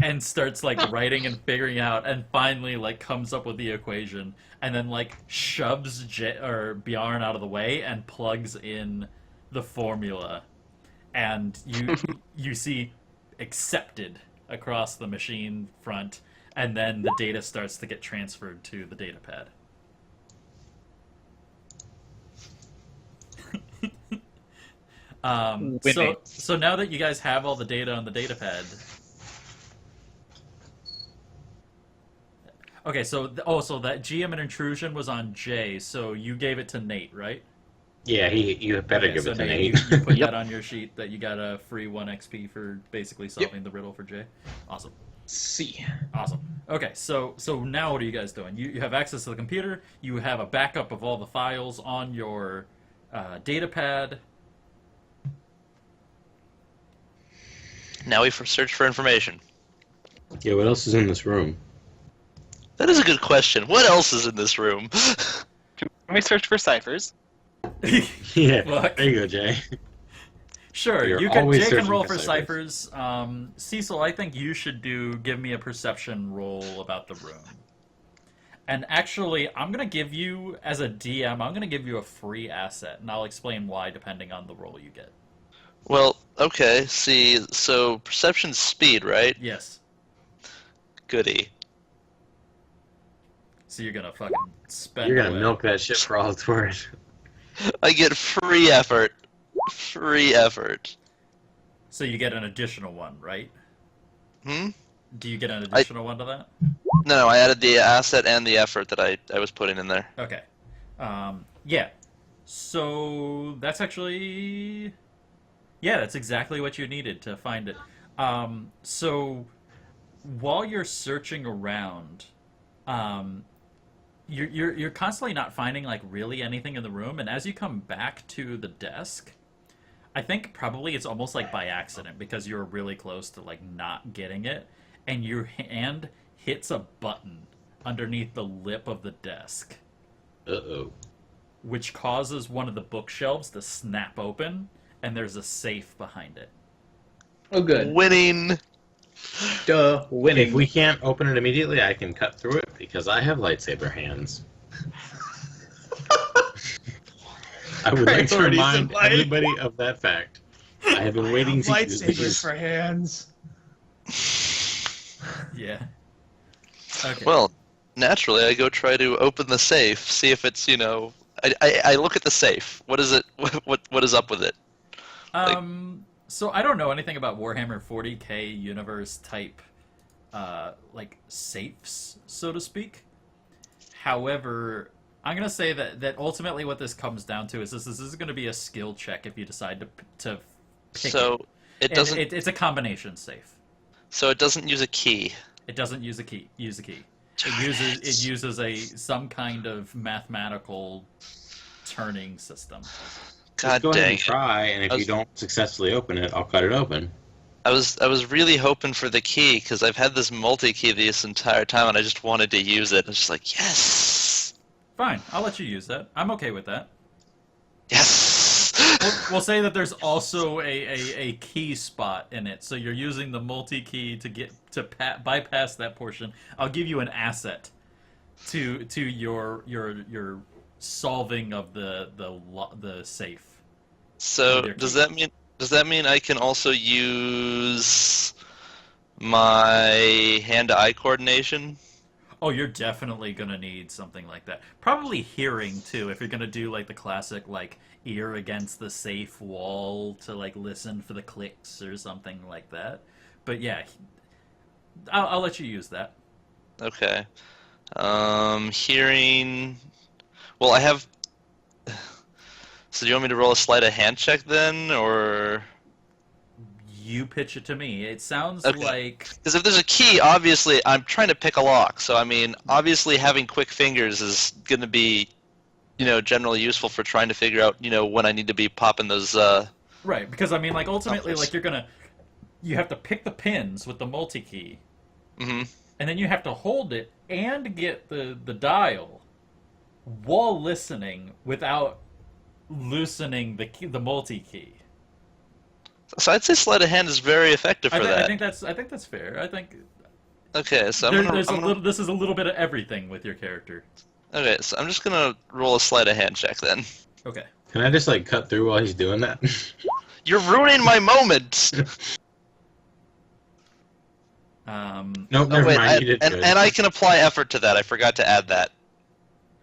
and starts like writing and figuring out, and finally like comes up with the equation, and then like shoves Bjarn out of the way and plugs in the formula, and you see accepted across the machine front, and then the data starts to get transferred to the data pad. So now that you guys have all the data on the data pad, okay. So that GM and intrusion was on Jay. So you gave it to Nate, right? Yeah, you better give so it to Nate. Nate. You put that on your sheet that you got a free 1 XP for basically solving the riddle for Jay. Awesome. See. Awesome. Okay, so now what are you guys doing? You have access to the computer. You have a backup of all the files on your data pad. Now we search for information. Yeah, what else is in this room? That is a good question. What else is in this room? Can we search for ciphers? Yeah, Look. there you go, Jay. Sure, You're Jay always can searching roll for for ciphers. Cecil, I think you should give me a perception roll about the room. And actually, I'm going to give you, as a DM, I'm going to give you a free asset, and I'll explain why depending on the roll you get. Well, okay, see, so perception's speed, right? Yes. Goody. So you're going to fucking spend You're gonna away. milk that shit for all it's worth. I get free effort. Free effort. So you get an additional one, right? Hmm? Do you get an additional one to that? No, I added the asset and the effort that I was putting in there. Okay. Yeah. So that's actually... Yeah, that's exactly what you needed to find it. So while you're searching around, you're constantly not finding like really anything in the room, and as you come back to the desk, I think probably it's almost like by accident because you're really close to like not getting it, and your hand hits a button underneath the lip of the desk, Uh-oh. which causes one of the bookshelves to snap open, and there's a safe behind it. Oh, good. Winning. Duh, winning. If we can't open it immediately, I can cut through it because I have lightsaber hands. I would like to Priorities remind in life. everybody of that fact. I have been waiting to use Lightsabers these. for hands. Yeah. Okay. Well, naturally, I go try to open the safe, see if it's, I look at the safe. What is it? What is up with it? So I don't know anything about Warhammer 40k universe type, like safes, so to speak. However, I'm gonna say that ultimately what this comes down to is this is going to be a skill check if you decide to pick So it doesn't. It's a combination safe. So it doesn't use a key. It doesn't use a key. Darn It uses some kind of mathematical turning system. God Just go ahead dang and it. try, and if you don't successfully open it, I'll cut it open. I was really hoping for the key because I've had this multi-key this entire time and I just wanted to use it. I was just like, yes, Fine, I'll let you use that. I'm okay with that. yes. We'll say that there's also a key spot in it, so you're using the multi-key to bypass that portion. I'll give you an asset to your solving of the safe. So With your does key. that mean I can also use my hand-to-eye coordination? Oh, you're definitely gonna need something like that. Probably hearing too, if you're gonna do like the classic like ear against the safe wall to like listen for the clicks or something like that. But yeah, I'll let you use that. Okay. Hearing. Well, I have. So do you want me to roll a sleight of hand check then, or? you pitch it to me. It sounds Okay. like Because if there's a key, obviously, I'm trying to pick a lock. So, I mean, obviously having quick fingers is going to be, generally useful for trying to figure out, when I need to be popping those, right, because I mean, like ultimately, Numbers. like you have to pick the pins with the multi-key, hmm and then you have to hold it and get the dial while listening without loosening the multi-key. So I'd say sleight of hand is very effective for that. I think that's fair. I think Okay, so this is a little bit of everything with your character. Okay, so I'm just gonna roll a sleight of hand check then. Okay. Can I just like cut through while he's doing that? You're ruining my moment. Nope, never mind. You did good. and I can apply effort to that. I forgot to add that.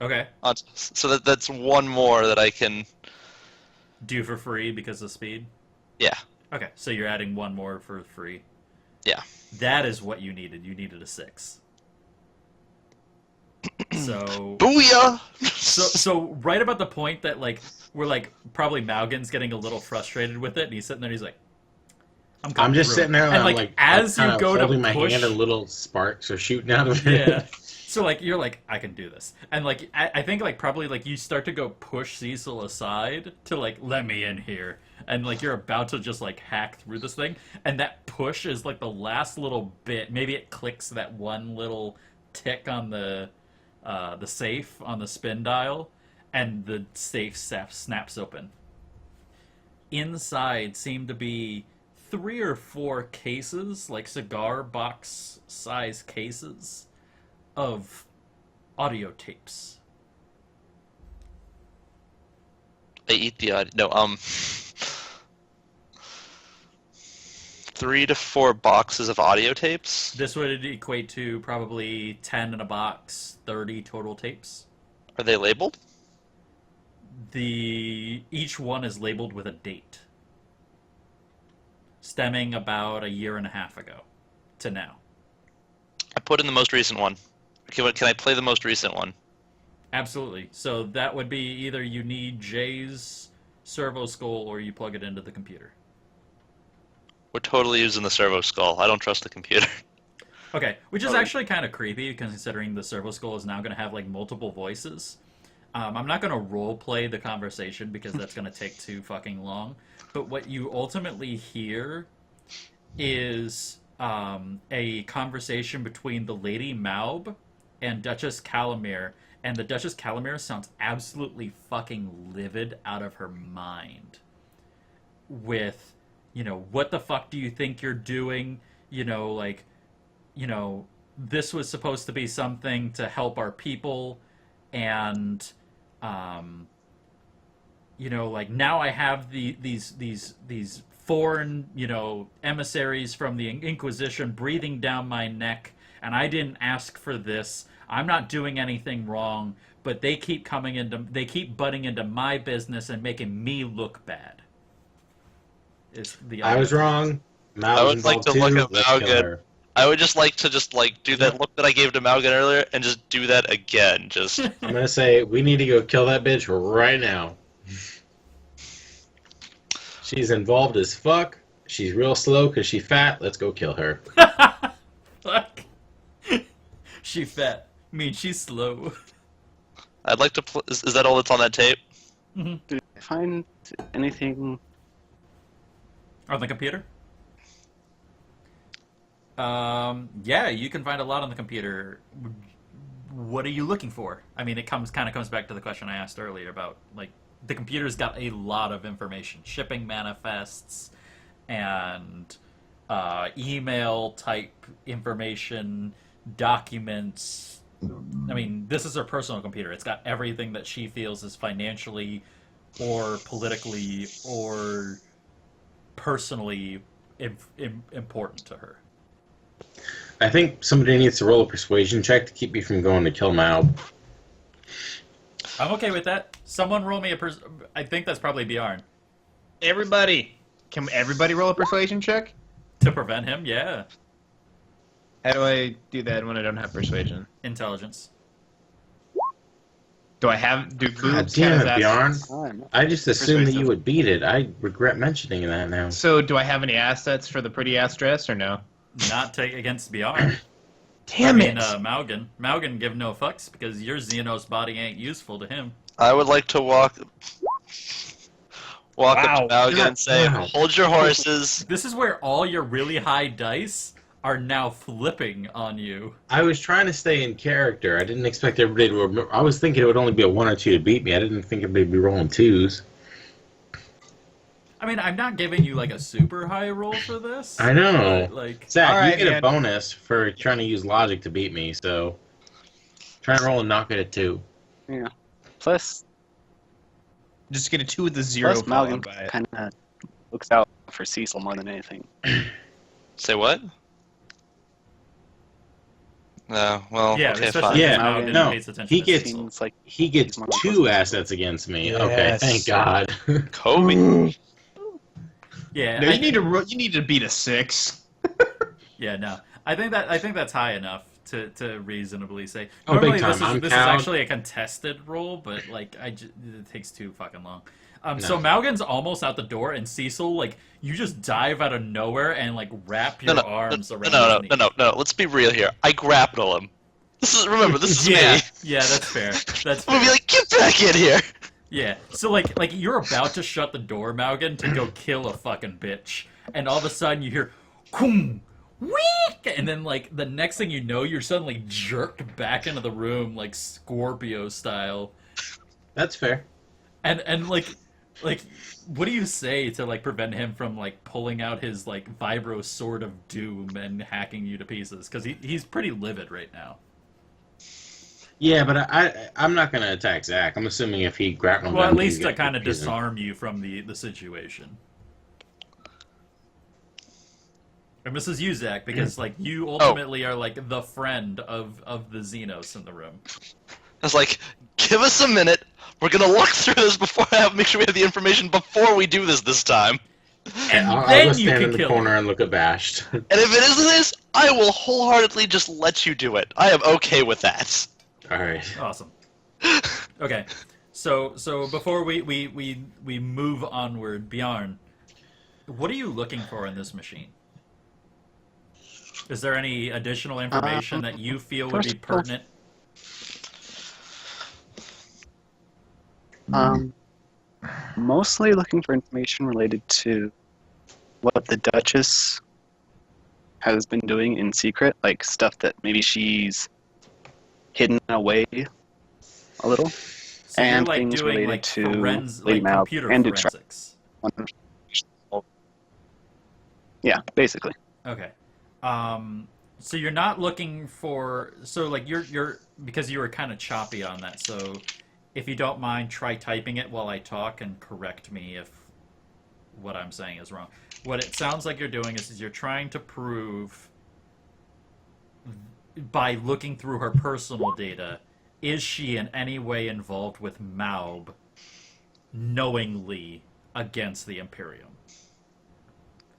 Okay. So that's one more that I can. Do for free because of speed? Yeah. Okay, so you're adding one more for free. Yeah. That is what you needed. You needed a 6. So Booyah! so right about the point that like we're like probably Maugan's getting a little frustrated with it, and he's sitting there. And he's like, I'm just sitting there, and and I'm like as you go to holding my push, hand, and little sparks are shooting out of it. yeah. So like you're like, I can do this, and like I think like probably like you start to go push Cecil aside to like let me in here, and like you're about to just like hack through this thing, and that push is like the last little bit. Maybe it clicks that one little tick on the safe on the spin dial, and the safe snaps open. Inside seem to be 3 or 4 cases, like cigar box size cases, of audio tapes. I eat the audio. No, 3 to 4 boxes of audio tapes. This would equate to probably 10 in a box, 30 total tapes. Are they labeled? Each one is labeled with a date, stemming about a year and a half ago to now. I put in the most recent one. Can I play the most recent one? Absolutely. So that would be either you need Jay's servo skull or you plug it into the computer. We're totally using the servo skull. I don't trust the computer. Okay, which is actually kind of creepy considering the servo skull is now going to have like multiple voices. I'm not going to role play the conversation because that's going to take too fucking long. But what you ultimately hear is a conversation between the Lady Maub and Duchess Calamir, and the Duchess Calamir sounds absolutely fucking livid out of her mind. With, what the fuck do you think you're doing? This was supposed to be something to help our people, and now I have these foreign, emissaries from the Inquisition breathing down my neck, and I didn't ask for this. I'm not doing anything wrong, but they keep butting into my business and making me look bad. I was wrong. I would like to look at Maugan. I would just like to do that look that I gave to Maugan earlier and just do that again. I'm gonna say we need to go kill that bitch right now. She's involved as fuck. She's real slow because she's fat. Let's go kill her. Fuck. She fat. I mean, she's slow. I'd like to. Is that all that's on that tape? Mm-hmm. Did I find anything on the computer? Yeah, you can find a lot on the computer. What are you looking for? I mean, it kind of comes back to the question I asked earlier about, like, the computer's got a lot of information. Shipping manifests and email type information, documents. I mean, this is her personal computer. It's got everything that she feels is financially or politically or personally important to her. I think somebody needs to roll a persuasion check to keep me from going to kill Maub. I'm okay with that. Someone roll me I think that's probably Bjarn. Everybody! Can everybody roll a persuasion check? To prevent him, yeah. How do I do that when I don't have persuasion? Intelligence. Do God boobs damn count it, as Bjarn. assets? I just assumed that you Persuasive. would beat it. I regret mentioning that now. So do I have any assets for the pretty ass dress or no? Not take against Bjarn. Damn it! Maugan. Maugan give no fucks because your Xenos body ain't useful to him. I would like to walk up Wow. to Maugan and say, Wow. "Hold your horses." This is where all your really high dice are now flipping on you. I was trying to stay in character. I didn't expect everybody to remember. I was thinking it would only be a 1 or 2 to beat me. I didn't think everybody would be rolling 2s. I mean, I'm not giving you like a super high roll for this. I know. But, like, Zach, All right, you get man. a bonus for trying to use logic to beat me, so try and roll and knock it at 2. Yeah. Plus, Just get a 2 with the 0 plus followed Maugan by it. kind of looks out for Cecil more than anything. Say what? No. Well, yeah, okay, especially fine. Yeah, Maugan no, pays attention he to gets- Cecil. Seems like He gets He's more 2 close. assets against me. Okay, Yes. thank God. Kobe. Yeah, No, you need to beat a 6. Yeah, no. I think that's high enough to reasonably say. Oh, big Normally time. this I'm is cowed. actually a contested roll, but like it takes too fucking long. So No. Maugan's almost out the door, and Cecil, like, you just dive out of nowhere and like wrap your arms around his knee. No. Let's be real here. I grapple him. This is Yeah, me. yeah, that's fair. That's I'm gonna fair. be like, get back in here. Yeah, so like you're about to shut the door, Maugan, to go kill a fucking bitch, and all of a sudden you hear, "Koom, week," and then like the next thing you know, you're suddenly jerked back into the room like Scorpio style, That's fair. and like what do you say to like prevent him from like pulling out his like vibro sword of doom and hacking you to pieces? Because he's pretty livid right now. Yeah, but I'm not going to attack Zach. I'm assuming if he grabbed him, Well, at he's least to gonna kind of confuse him. disarm you from the situation. And this is you, Zach, because like you ultimately are like the friend of the Xenos in the room. I was like, give us a minute. We're gonna look through this before make sure we have the information before we do this time. And I'll then go you stand can in the kill corner him. and look abashed. And if it isn't this, I will wholeheartedly just let you do it. I am okay with that. All right. Awesome. Okay, so before we move onward, Bjarn, what are you looking for in this machine? Is there any additional information that you feel would be first of all- pertinent? Mostly looking for information related to what the Duchess has been doing in secret, like stuff that maybe she's hidden away a little. So you're and like things doing related like to like Lady Mal computer and forensics. Yeah, basically. Okay. So you're not looking for like you're because you were kind of choppy on that. So if you don't mind, try typing it while I talk and correct me if what I'm saying is wrong. What it sounds like you're doing is you're trying to prove by looking through her personal data, is she in any way involved with Maub knowingly against the Imperium?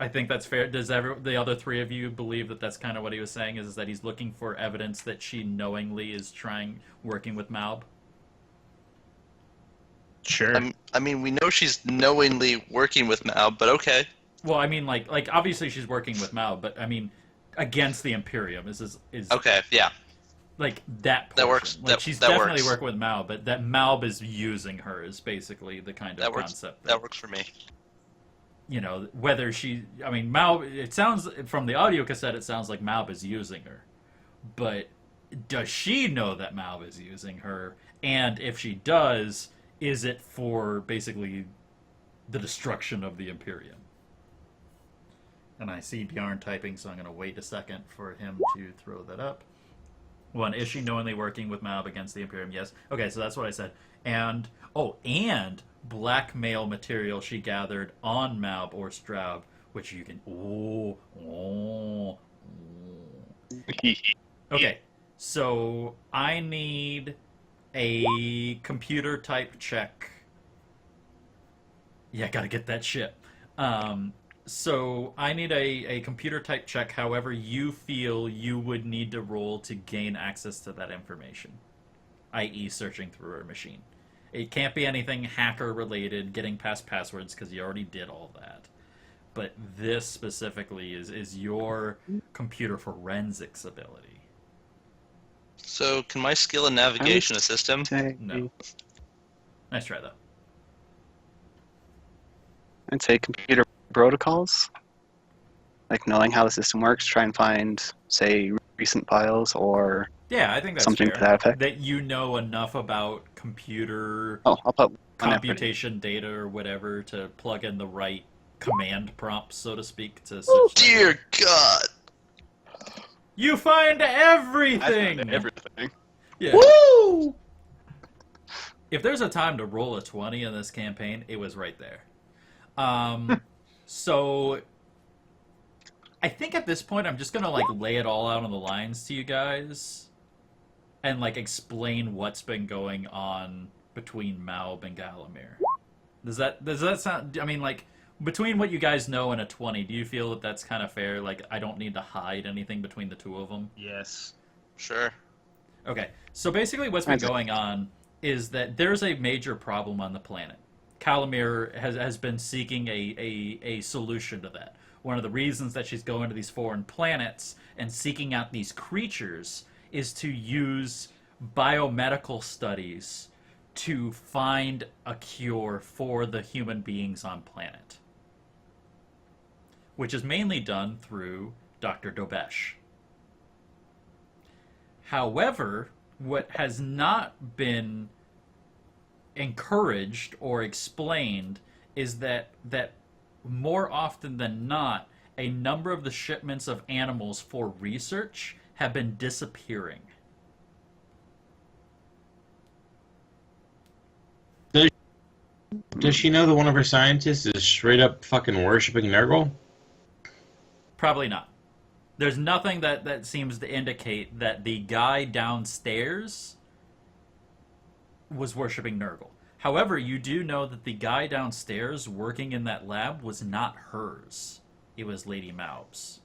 I think that's fair. Does the other three of you believe that that's kind of what he was saying, is that he's looking for evidence that she knowingly is working with Maub? Sure. I mean, we know she's knowingly working with Mal, but okay. Well, I mean, like obviously she's working with Maub, but I mean, against the Imperium is Okay, yeah. like that. Portion. That works. Like she's that definitely works. working with Maub, but that Maub is using her is basically the kind of That works. concept. That works for me. You know, whether I mean, Maub, it sounds, from the audio cassette, it sounds like Maub is using her. But does she know that Maub is using her? And if she does, is it for basically the destruction of the Imperium? And I see Bjarn typing, so I'm going to wait a second for him to throw that up. One, is she knowingly working with Maub against the Imperium? Yes. Okay, so that's what I said. And blackmail material she gathered on Maub or Straub, which you can... Okay, so I need a computer type check. Yeah, gotta get that shit. So I need a computer type check, however you feel you would need to roll to gain access to that information. i.e. searching through her machine. It can't be anything hacker-related, getting past passwords, because you already did all that. But this specifically is your computer forensics ability. So, can my skill in navigation assist him? No. Nice try, though. I'd say computer protocols. Like knowing how the system works, try and find, say, recent files or Yeah, I think that's something fair. to that effect. That you know enough about computer Oh, I'll put one effort. computation data or whatever to plug in the right command prompts, so to speak, to Oh, search. dear God! You find everything! I found everything. Yeah. Woo! If there's a time to roll a 20 in this campaign, it was right there. So I think at this point I'm just gonna like lay it all out on the lines to you guys and like explain what's been going on between Maub and Galamir. Does that sound, I mean, like, between what you guys know and a 20, do you feel that that's kind of fair? Like, I don't need to hide anything between the two of them? Yes. Sure. Okay, so basically what's been going on is that there's a major problem on the planet. Calamir has been seeking a solution to that. One of the reasons that she's going to these foreign planets and seeking out these creatures is to use biomedical studies to find a cure for the human beings on planet. Which is mainly done through Dr. Dobesh. However, what has not been encouraged or explained is that more often than not, a number of the shipments of animals for research have been disappearing. Does she know that one of her scientists is straight up fucking worshipping Nurgle? Probably not. There's nothing that seems to indicate that the guy downstairs was worshipping Nurgle. However, you do know that the guy downstairs working in that lab was not hers. It was Lady Maub's.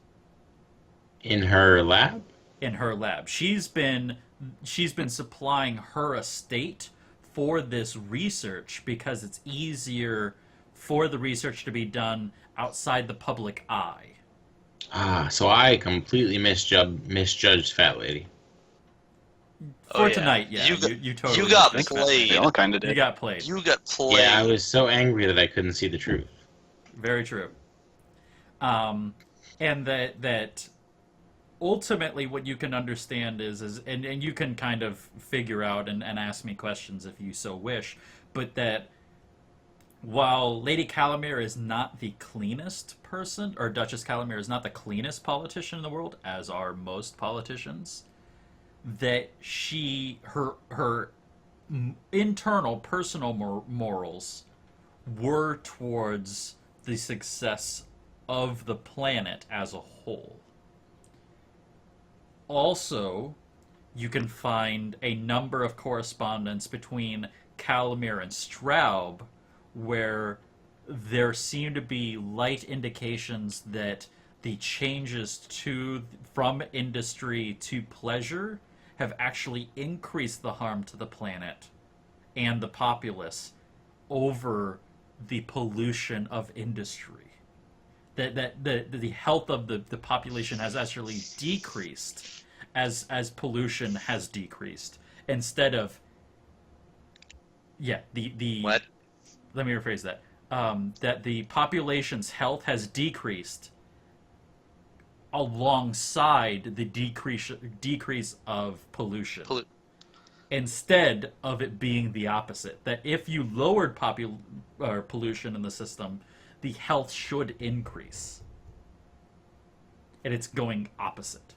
In her lab? In her lab. She's been supplying her estate for this research because it's easier for the research to be done outside the public eye. Ah, so I completely misjudged Fat Lady. For yeah. tonight, yeah. You totally You got misjudged. played. They all kind of did. You got played. You got played. Yeah, I was so angry that I couldn't see the truth. Very true. And that ultimately what you can understand is and you can kind of figure out and ask me questions if you so wish, but that while Lady Calamir is not the cleanest person, or Duchess Calamir is not the cleanest politician in the world, as are most politicians, that her internal personal morals were towards the success of the planet as a whole. Also, you can find a number of correspondence between Calamir and Straub where there seem to be light indications that the changes from industry to pleasure have actually increased the harm to the planet and the populace over the pollution of industry. That the health of the population has actually decreased as pollution has decreased. Instead of the What? Let me rephrase that. That the population's health has decreased alongside the decrease of pollution. Instead of it being the opposite. That if you lowered pollution in the system, the health should increase. And it's going opposite.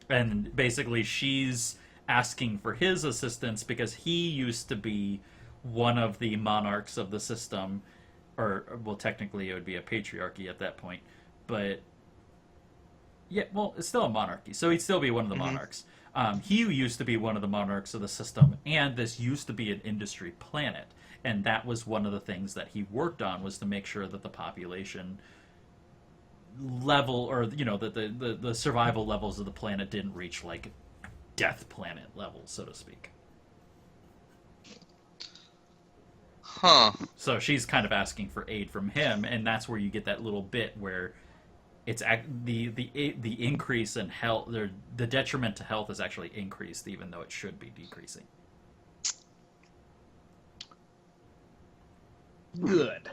And basically she's asking for his assistance because he used to be one of the monarchs of the system, or, well, technically it would be a patriarchy at that point, but yeah, well, it's still a monarchy, so he'd still be one of the monarchs. He used to be one of the monarchs of the system, and this used to be an industry planet, and that was one of the things that he worked on, was to make sure that the population level, or, you know, that the survival levels of the planet didn't reach, like, death planet level, so to speak. Huh. So she's kind of asking for aid from him, and that's where you get that little bit where it's the increase in health, the detriment to health is actually increased, even though it should be decreasing. Good.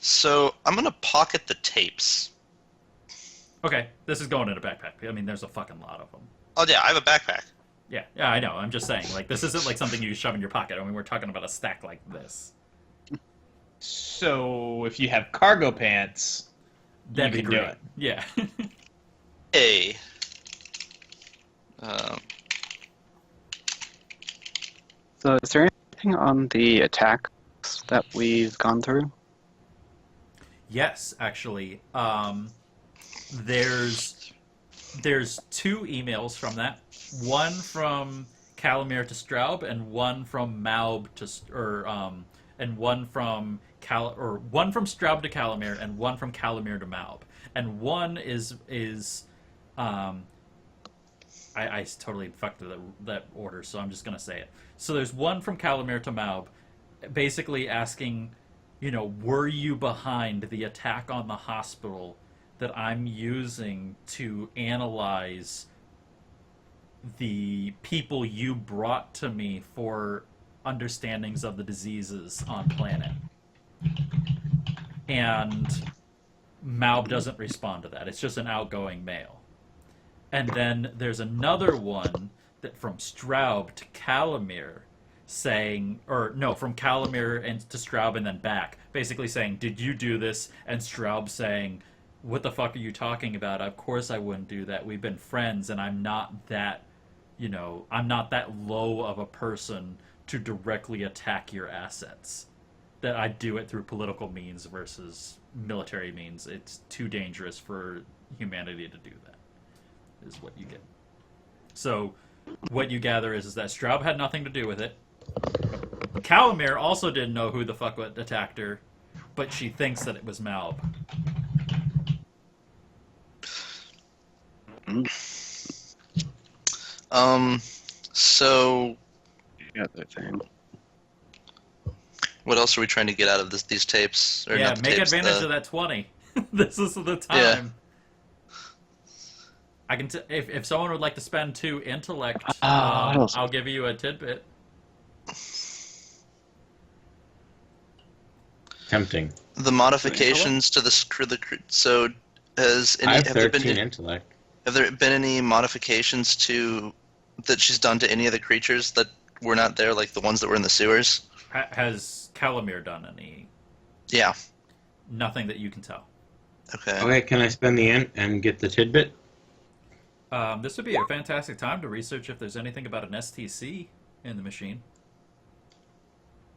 So I'm gonna pocket the tapes. Okay, this is going in a backpack. I mean, there's a fucking lot of them. Oh yeah, I have a backpack. Yeah, I know. I'm just saying, like, this isn't like something you shove in your pocket. I mean, we're talking about a stack like this. So if you have cargo pants, That'd you be can great. do it. Yeah. A. So is there anything on the attacks that we've gone through? Yes, actually. There's 2 emails from that. One from Calamir to Straub, and one from Maub to and one from Straub to Calamir, and one from Calamir to Maub. And one is I totally fucked that order, so I'm just gonna say it. So there's one from Calamir to Maub, basically asking, were you behind the attack on the hospital that I'm using to analyze the people you brought to me for understandings of the diseases on planet? And Maub doesn't respond to that. It's just an outgoing mail. And then there's another one that from Straub to Calamir saying, from Calamir and to Straub and then back, basically saying, did you do this? And Straub saying, what the fuck are you talking about? Of course I wouldn't do that. We've been friends, and I'm not that, I'm not that low of a person to directly attack your assets. That I'd do it through political means versus military means. It's too dangerous for humanity to do that, is what you get. So, what you gather is that Straub had nothing to do with it. Calamir also didn't know who the fuck attacked her, but she thinks that it was Maub. So The other thing. what else are we trying to get out of these tapes? Or Yeah, not the make tapes, advantage of that 20. This is the time. Yeah. I can if someone would like to spend 2 intellect, else? I'll give you a tidbit. Tempting. The modifications to the so has any I have have there 13 been intellect. have there been any modifications that she's done to any of the creatures that were not there, like the ones that were in the sewers? Has Calamir done any? Yeah. Nothing that you can tell. Okay. Okay, can I spend the int and get the tidbit? This would be a fantastic time to research if there's anything about an STC in the machine.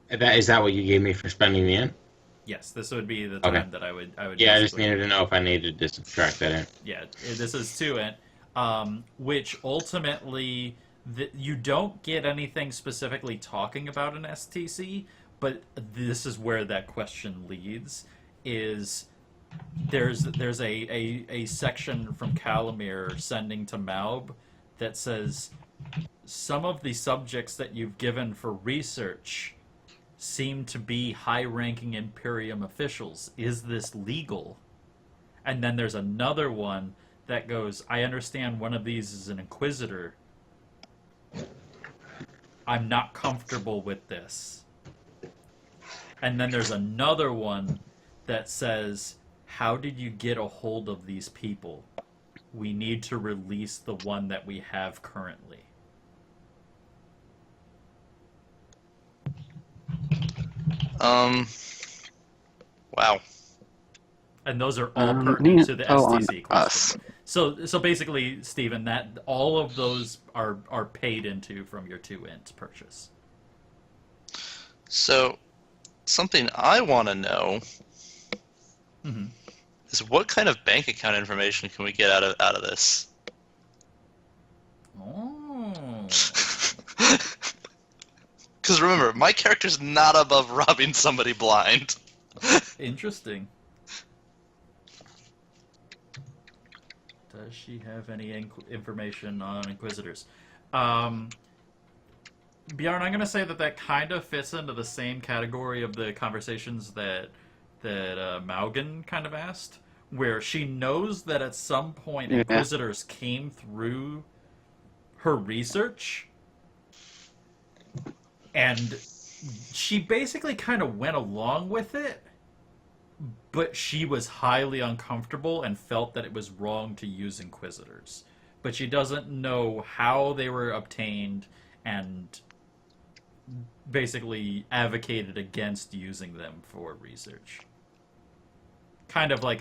Is that what you gave me for spending the int? Yes, this would be the time Okay. that I would. Yeah, I just basically- needed to know if I needed to subtract that in. Yeah, this is 2int, which ultimately you don't get anything specifically talking about an STC, but this is where that question leads. Is there's a section from Calamir sending to Maub that says some of the subjects that you've given for research seem to be high-ranking Imperium officials. Is this legal? And then there's another one that goes, I understand one of these is an Inquisitor. I'm not comfortable with this. And then there's another one that says, how did you get a hold of these people? We need to release the one that we have currently. Wow. And those are all pertinent to the STC us. question. So basically, Stephen, that all of those are paid into from your 2int purchase. So something I want to know is what kind of bank account information can we get out of this? Oh. Because remember, my character's not above robbing somebody blind. Interesting. Does Does she have any information on Inquisitors? Bjarn, I'm going to say that kind of fits into the same category of the conversations that Maugan kind of asked, where she knows that at some point Inquisitors came through her research, and she basically kind of went along with it, but she was highly uncomfortable and felt that it was wrong to use Inquisitors. But she doesn't know how they were obtained, and basically advocated against using them for research. Kind of like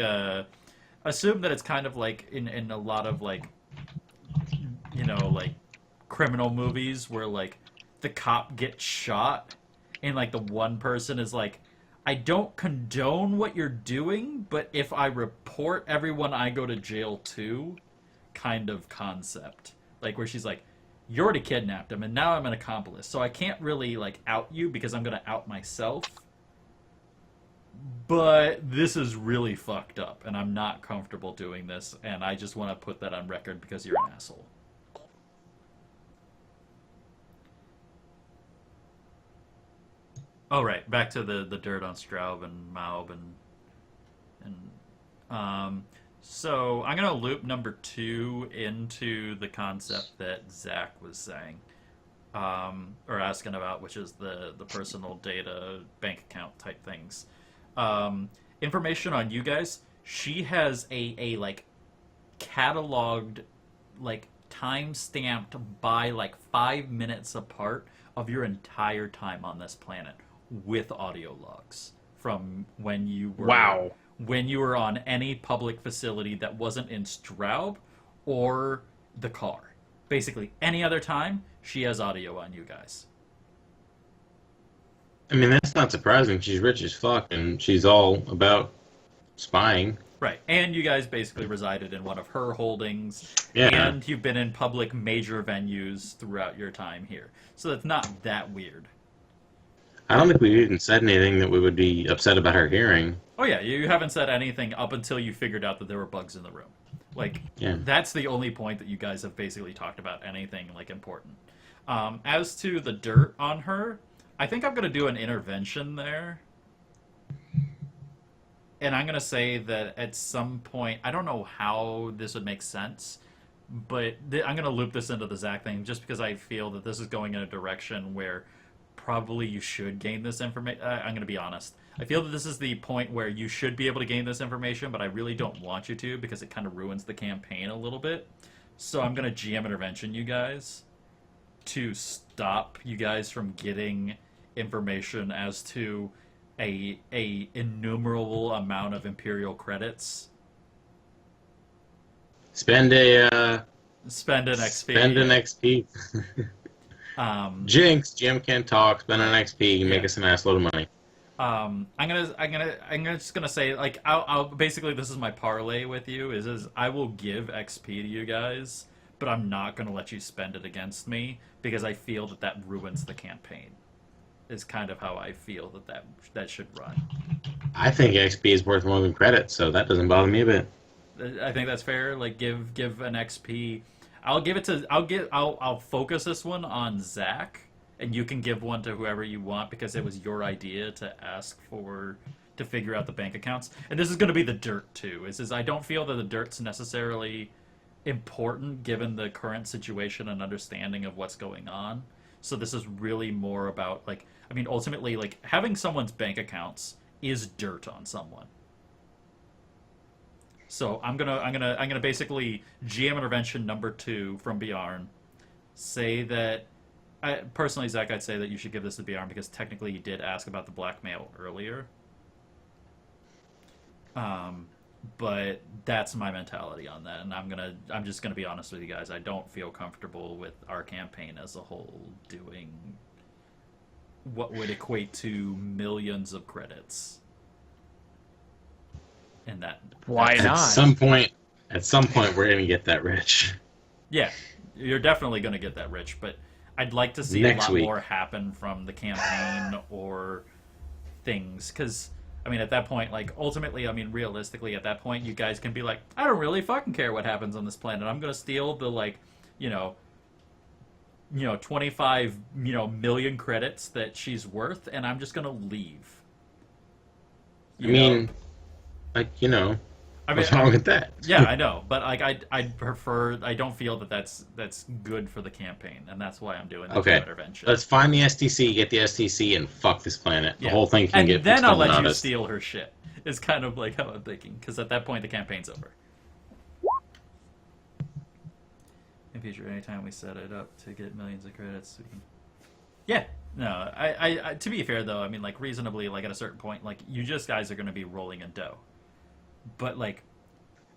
assume that it's kind of like in a lot of like, you know, like criminal movies where like the cop gets shot and like the one person is like, I don't condone what you're doing, but if I report everyone, I go to jail too, kind of concept. Like where she's like, you already kidnapped him and now I'm an accomplice, so I can't really like out you because I'm gonna out myself. But this is really fucked up and I'm not comfortable doing this, and I just want to put that on record because you're an asshole. Oh, right. Back to the dirt on Straub and Maub and so I'm gonna loop number 2 into the concept that Zach was saying, or asking about, which is the personal data, bank account type things. Information on you guys. She has a like cataloged, like time stamped by like 5 minutes apart of your entire time on this planet, with audio logs from when you were on any public facility that wasn't in Straub or the car. Basically, any other time, she has audio on you guys. I mean, that's not surprising. She's rich as fuck, and she's all about spying. Right, and you guys basically resided in one of her holdings, Yeah. and you've been in public major venues throughout your time here. So that's not that weird. I don't think we even said anything that we would be upset about her hearing. Oh yeah, you haven't said anything up until you figured out that there were bugs in the room. Like, that's the only point that you guys have basically talked about anything, like, important. As to the dirt on her, I think I'm going to do an intervention there. And I'm going to say that at some point, I don't know how this would make sense, but I'm going to loop this into the Zach thing just because I feel that this is going in a direction where probably you should gain this information. I'm going to be honest. I feel that this is the point where you should be able to gain this information, but I really don't want you to because it kind of ruins the campaign a little bit. So I'm going to GM intervention you guys to stop you guys from getting information as to a innumerable amount of Imperial credits. Spend an XP. Spend an XP. Jinx, Jim can't talk. Spend an XP. Make us an assload of money. I'm just gonna say, like, I'll basically, this is my parlay with you is I will give XP to you guys, but I'm not gonna let you spend it against me because I feel that ruins the campaign. Is kind of how I feel that should run. I think XP is worth more than credit, so that doesn't bother me a bit. I think that's fair. Like, give an XP. I'll focus this one on Zach, and you can give one to whoever you want because it was your idea to ask to figure out the bank accounts. And this is going to be the dirt too. I don't feel that the dirt's necessarily important given the current situation and understanding of what's going on. So this is really more about, like, I mean, ultimately, like, having someone's bank accounts is dirt on someone. So I'm gonna basically GM intervention number 2 from Bjarn. Say that, personally, Zach, I'd say that you should give this to Bjarn because technically you did ask about the blackmail earlier. But that's my mentality on that, and I'm just gonna be honest with you guys. I don't feel comfortable with our campaign as a whole doing what would equate to millions of credits. And that Why not? At some point, we're gonna get that rich. Yeah, you're definitely gonna get that rich, but I'd like to see Next a lot week. more happen from the campaign or things, because I mean, at that point, like, ultimately, I mean, realistically, at that point, you guys can be like, I don't really fucking care what happens on this planet. I'm gonna steal the, like, 25, million credits that she's worth, and I'm just gonna leave. I mean, what's wrong with that? Yeah, I know, but like I'd prefer. I don't feel that that's good for the campaign, and that's why I'm doing the intervention. Let's find the STC, get the STC, and fuck this planet. Yeah. The whole thing can get. And then I'll let you honest. steal her shit. Is kind of like how I'm thinking, because at that point the campaign's over. In future, anytime we set it up to get millions of credits, we can. Yeah. No, I to be fair though, I mean, like, reasonably, like, at a certain point, like, you just guys are going to be rolling in dough. But, like,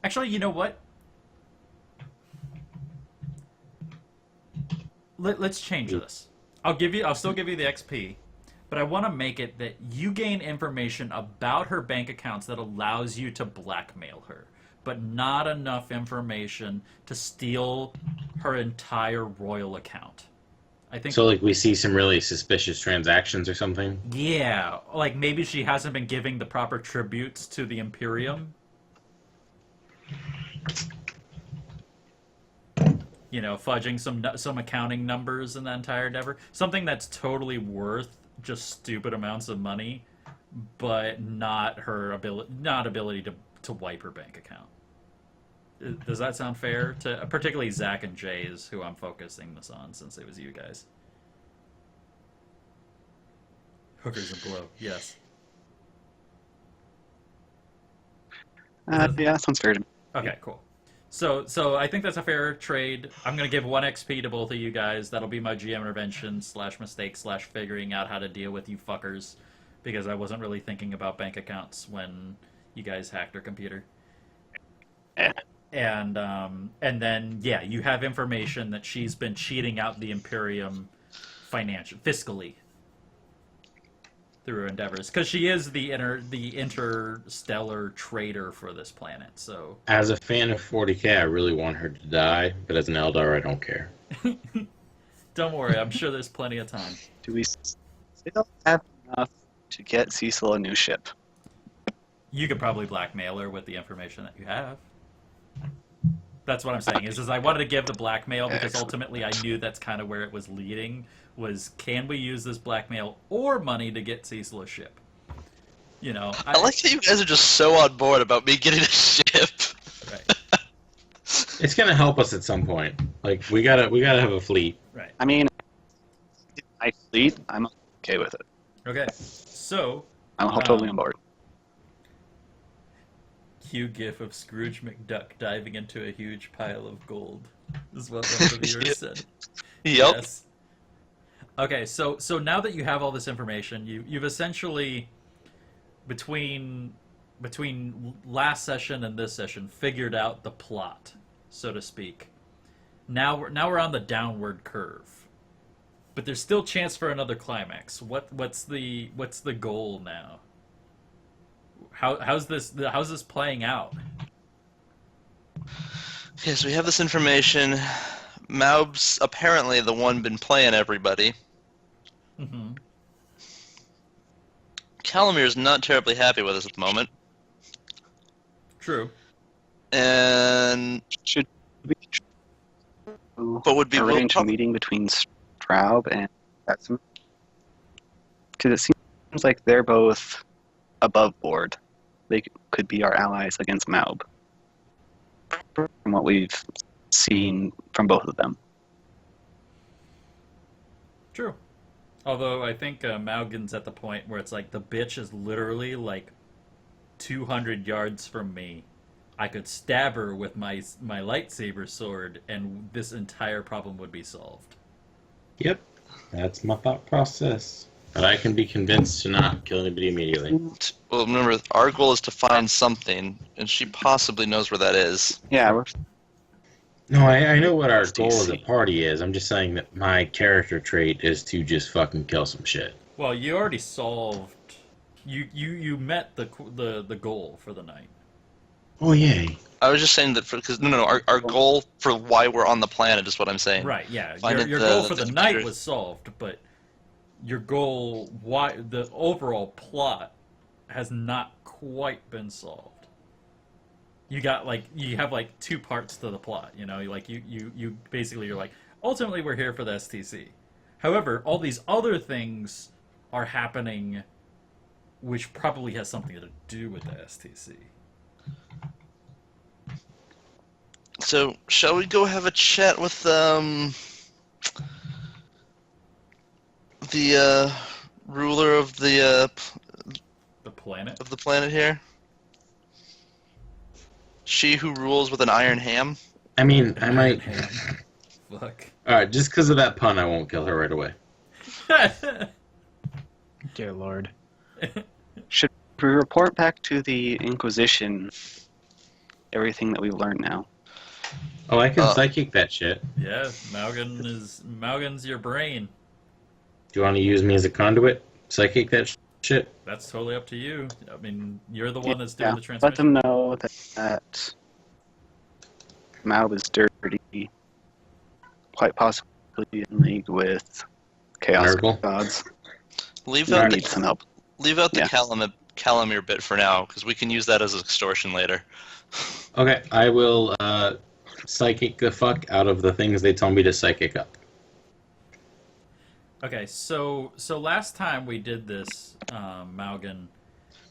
actually, you know what? Let's change this. I'll still give you the XP, but I want to make it that you gain information about her bank accounts that allows you to blackmail her, but not enough information to steal her entire royal account. I think so. Like, we see some really suspicious transactions or something. Yeah, like maybe she hasn't been giving the proper tributes to the Imperium. Fudging some accounting numbers in that entire endeavor. Something that's totally worth just stupid amounts of money, but not her ability to wipe her bank account. Does that sound fair to particularly Zach and Jay is who I'm focusing this on, since it was you guys? Hookers and blow, yes. Yeah, that sounds fair to me. Okay, cool. So I think that's a fair trade. I'm gonna give 1 XP to both of you guys. That'll be my GM intervention / mistake / figuring out how to deal with you fuckers, because I wasn't really thinking about bank accounts when you guys hacked her computer. Yeah. And then yeah, you have information that she's been cheating out the Imperium fiscally through her endeavors, because she is the interstellar trader for this planet. So as a fan of 40K, I really want her to die, but as an Eldar, I don't care. Don't worry, I'm sure there's plenty of time. Do we still have enough to get Cecil a new ship? You could probably blackmail her with the information that you have. That's what I'm saying. Is I wanted to give the blackmail because ultimately I knew that's kind of where it was leading. Was, can we use this blackmail or money to get Cecil a ship? I like how you guys are just so on board about me getting a ship. Right. It's gonna help us at some point. Like, we gotta have a fleet. Right. I mean, my fleet, I'm okay with it. Okay. So I'm totally on board. Cue gif of Scrooge McDuck diving into a huge pile of gold is what one of the viewers said. Yep. Yes. Okay, so now that you have all this information, you've essentially between last session and this session figured out the plot, so to speak. Now we're on the downward curve, but there's still chance for another climax. What's the goal now? How's this playing out? Okay, so we have this information. Maub's apparently the one been playing everybody. Mm-hmm. Calamir's not terribly happy with us at the moment. True. And Should we but would be arrange a meeting between Straub and Betson? Because it seems like they're both above board. They could be our allies against Maub, from what we've seen from both of them. True. Although I think Maugan's at the point where it's like the bitch is literally like 200 yards from me. I could stab her with my lightsaber sword, and this entire problem would be solved. Yep, that's my thought process. But I can be convinced to not kill anybody immediately. Well, remember, our goal is to find something, and she possibly knows where that is. Yeah, No, I know what our goal as a party is. I'm just saying that my character trait is to just fucking kill some shit. Well, you already solved. You met the goal for the night. Oh yay! I was just saying that because our goal for why we're on the planet is what I'm saying. Right. Yeah. Find Your the- goal for the the night computer. was solved, but your goal, the overall plot, has not quite been solved. You have like two parts to the plot, you know, like you basically you're like, ultimately we're here for the STC. However, all these other things are happening which probably has something to do with the STC. So, shall we go have a chat with the ruler of the planet here? She who rules with an iron ham? I mean, I might... Fuck. Alright, just because of that pun, I won't kill her right away. Dear Lord. Should we report back to the Inquisition everything that we've learned now? Oh, I can psychic that shit. Yeah, Maugan's your brain. Do you want to use me as a conduit? Psychic that shit? That's totally up to you. I mean, you're the one that's doing the Let transmission. them know that Maub is dirty, quite possibly in league with Chaos Nurgle? Gods. Leave We out need some help. the Yeah. Calamir bit for now, because we can use that as extortion later. Okay, I will psychic the fuck out of the things they tell me to psychic up. Okay, so last time we did this, Maugan,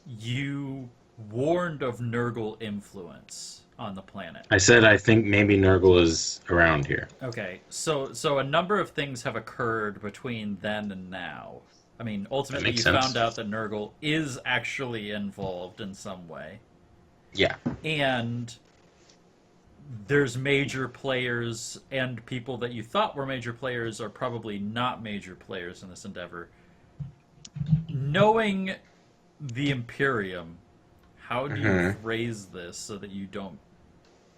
you warned of Nurgle influence on the planet. I said I think maybe Nurgle is around here. Okay, so a number of things have occurred between then and now. I mean, ultimately you makes sense. found out that Nurgle is actually involved in some way. Yeah. And there's major players and people that you thought were major players are probably not major players in this endeavor. Knowing the Imperium, how do you phrase this so that you don't,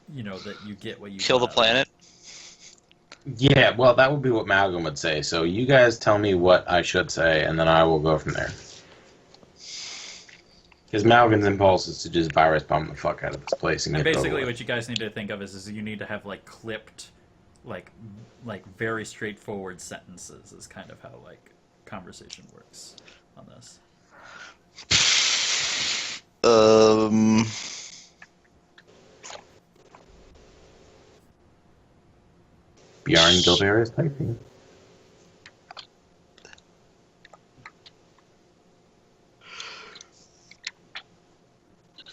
that you get what you Kill the got? planet? Yeah, well, that would be what Maugan would say. So you guys tell me what I should say, and then I will go from there. Because Maugan's impulse is to just virus bomb the fuck out of this place and And get it over basically with. what you guys need to think of is you need to have like clipped, like very straightforward sentences is kind of how like conversation works on this. Bjarn Gilbert is typing.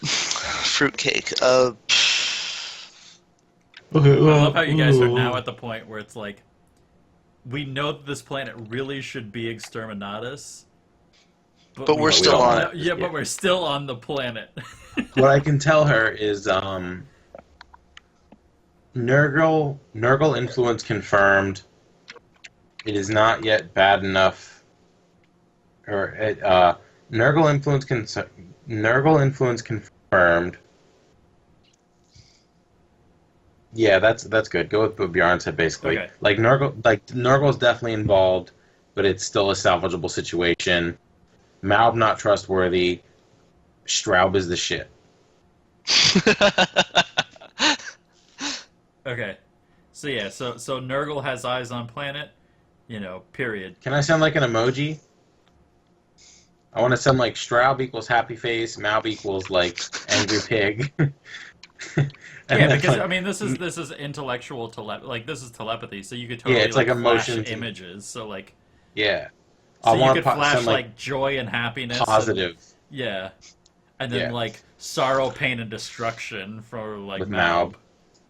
Fruitcake. Okay, I love how you guys are now at the point where it's like, we know that this planet really should be Exterminatus, But we're still on it. Yeah, but we're still on the planet. What I can tell her is Nurgle influence confirmed. It is not yet bad enough. Or Nurgle influence confirmed. Yeah, that's good. Go with what Bjarn said basically. Okay. Nurgle's definitely involved, but it's still a salvageable situation. Maub not trustworthy. Straub is the shit. Okay. So yeah, so Nurgle has eyes on planet, period. Can I sound like an emoji? I want to sound like Straub equals happy face, Maub equals like angry pig. Yeah, because I mean, this is intellectual this is telepathy, so you could totally it's like flash emotion images. So like, Yeah. so I you want could to flash sound like joy and happiness, positive. yeah, and then Yeah. like sorrow, pain, and destruction for like With Maub. Maub.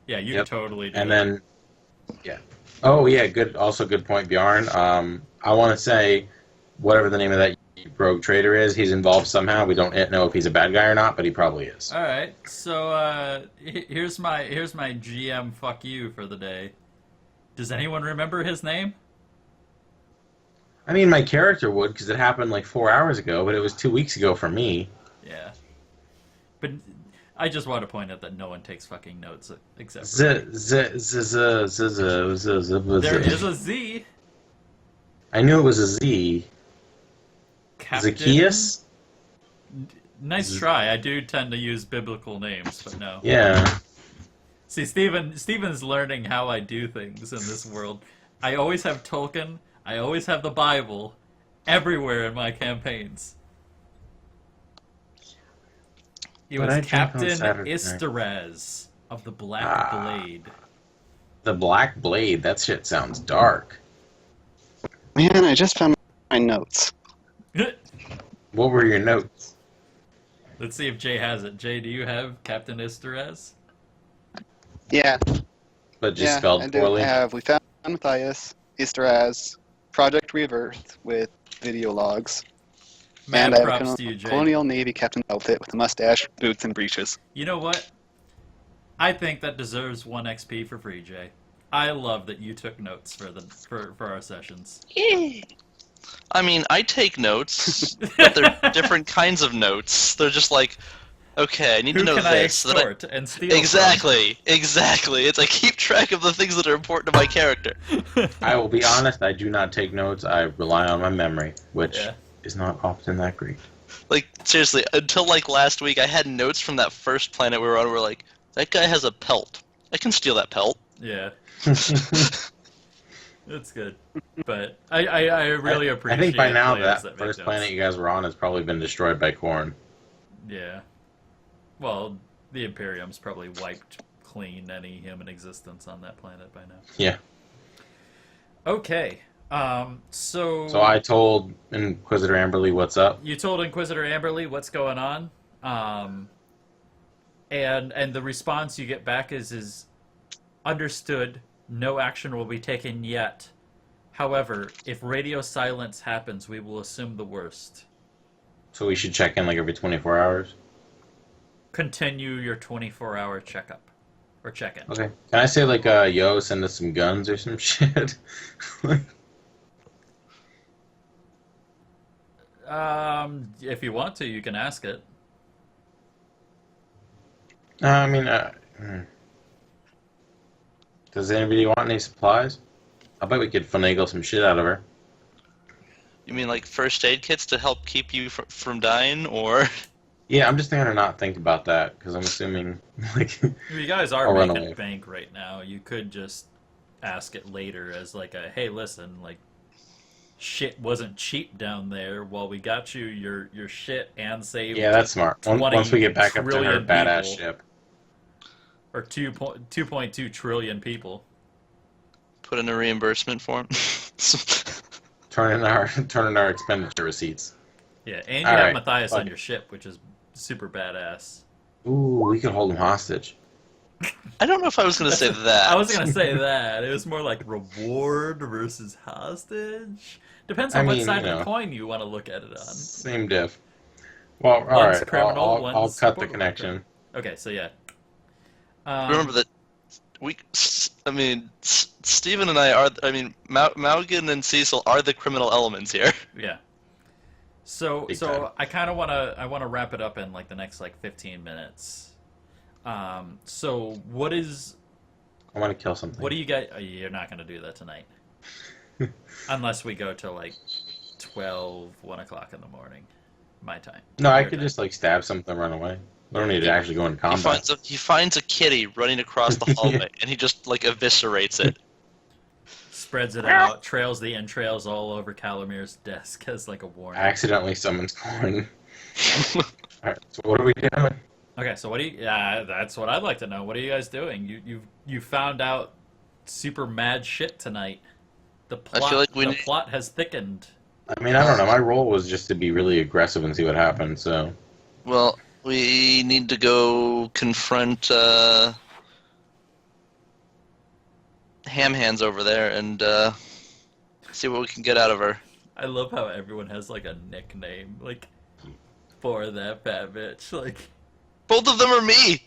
Yeah, you Yep. could totally do And that. then, yeah. Oh, yeah, good. Also, good point, Bjarn. I want to say, whatever the name of that rogue trader is, he's involved somehow. We don't know if he's a bad guy or not, but he probably is. All right, so here's my GM fuck you for the day. Does anyone remember his name? I mean, my character would, because it happened like 4 hours ago, but it was 2 weeks ago for me. Yeah, but I just want to point out that no one takes fucking notes except for There me. There is a Z. I knew it was a Z. Captain. Zacchaeus? Nice try. I do tend to use biblical names, but no. Yeah. See, Steven's learning how I do things in this world. I always have Tolkien. I always have the Bible everywhere in my campaigns. It What was I drink on Captain Saturday night. Isterez of the Black Blade. The Black Blade. That shit sounds dark. Man, I just found my notes. What were your notes? Let's see if Jay has it. Jay, do you have Captain Isterez? Yeah, But just spelled I do poorly? have. We found Matthias, Easteraz, Project Rebirth with video logs. Mad And I have a props to you, Jay. Colonial Navy captain outfit with a mustache, boots, and breeches. You know what? I think that deserves 1 XP for free, Jay. I love that you took notes for our sessions. I mean, I take notes, but they're different kinds of notes. They're just like, okay, I need Who to know can I this. so that extort and steal Exactly. It's I keep track of the things that are important to my character. from? I will be honest, I do not take notes. I rely on my memory, which Yeah. is not often that great. Like, seriously, until like last week, I had notes from that first planet we were on where like, that guy has a pelt. I can steal that pelt. Yeah. It's good. But I really appreciate I think by now players that make first notes. planet you guys were on has probably been destroyed by Korn. Yeah. Well, the Imperium's probably wiped clean any human existence on that planet by now. Yeah. Okay. So I told Inquisitor Amberly what's up. You told Inquisitor Amberly what's going on. And the response you get back is understood. No action will be taken yet. However, if radio silence happens, we will assume the worst. So we should check in like every 24 hours. Continue your 24-hour checkup. Or check-in. Okay. Can I say like, yo, send us some guns or some shit? If you want to, you can ask it. I mean, does anybody want any supplies? I bet we could finagle some shit out of her. You mean like first aid kits to help keep you from dying, or? Yeah, I'm just trying to not think about that, because I'm assuming, like... You guys are I'll run making away. bank right now. You could just ask it later as like a, hey, listen, like, shit wasn't cheap down there while we got you your shit and saved Yeah, that's smart. 20 Once we get back up to her trillion badass people. ship. Or 2.2 trillion people. Put in a reimbursement form. Turn in our expenditure receipts. Yeah, and you All have right, Matthias fuck on it. your ship, which is super badass. Ooh, we could hold him hostage. I don't know if I was going to say that. I was gonna say that. It was more like reward versus hostage. Depends on I what mean, side you of the know. coin you want to look at it on. Same diff. Well, all One's right. criminal, I'll one's cut the border connection. Okay, so yeah. Remember that Steven and I are, Maugan and Cecil are the criminal elements here. Yeah. So Big time. I kind of want to wrap it up in like the next like 15 minutes. So what is I want to kill something. what do you guys? You're not going to do that tonight, unless we go to like 1 o'clock in the morning, my time. No, I Your could time. just like stab something and run away. We don't need to actually go into He combat. finds a kitty running across the hallway, and he just like eviscerates it. Spreads it out, trails the entrails all over Calamir's desk as like a warning. Accidentally summons Korn. Alright, so what are we doing? Okay, so what do you? Yeah, that's what I'd like to know. What are you guys doing? You found out super mad shit tonight. The plot, feel like the plot has thickened. I mean, I don't know. My role was just to be really aggressive and see what happened, so... Well, we need to go confront Ham Hands over there and see what we can get out of her. I love how everyone has like a nickname, like for that fat bitch. Like Both of them are me.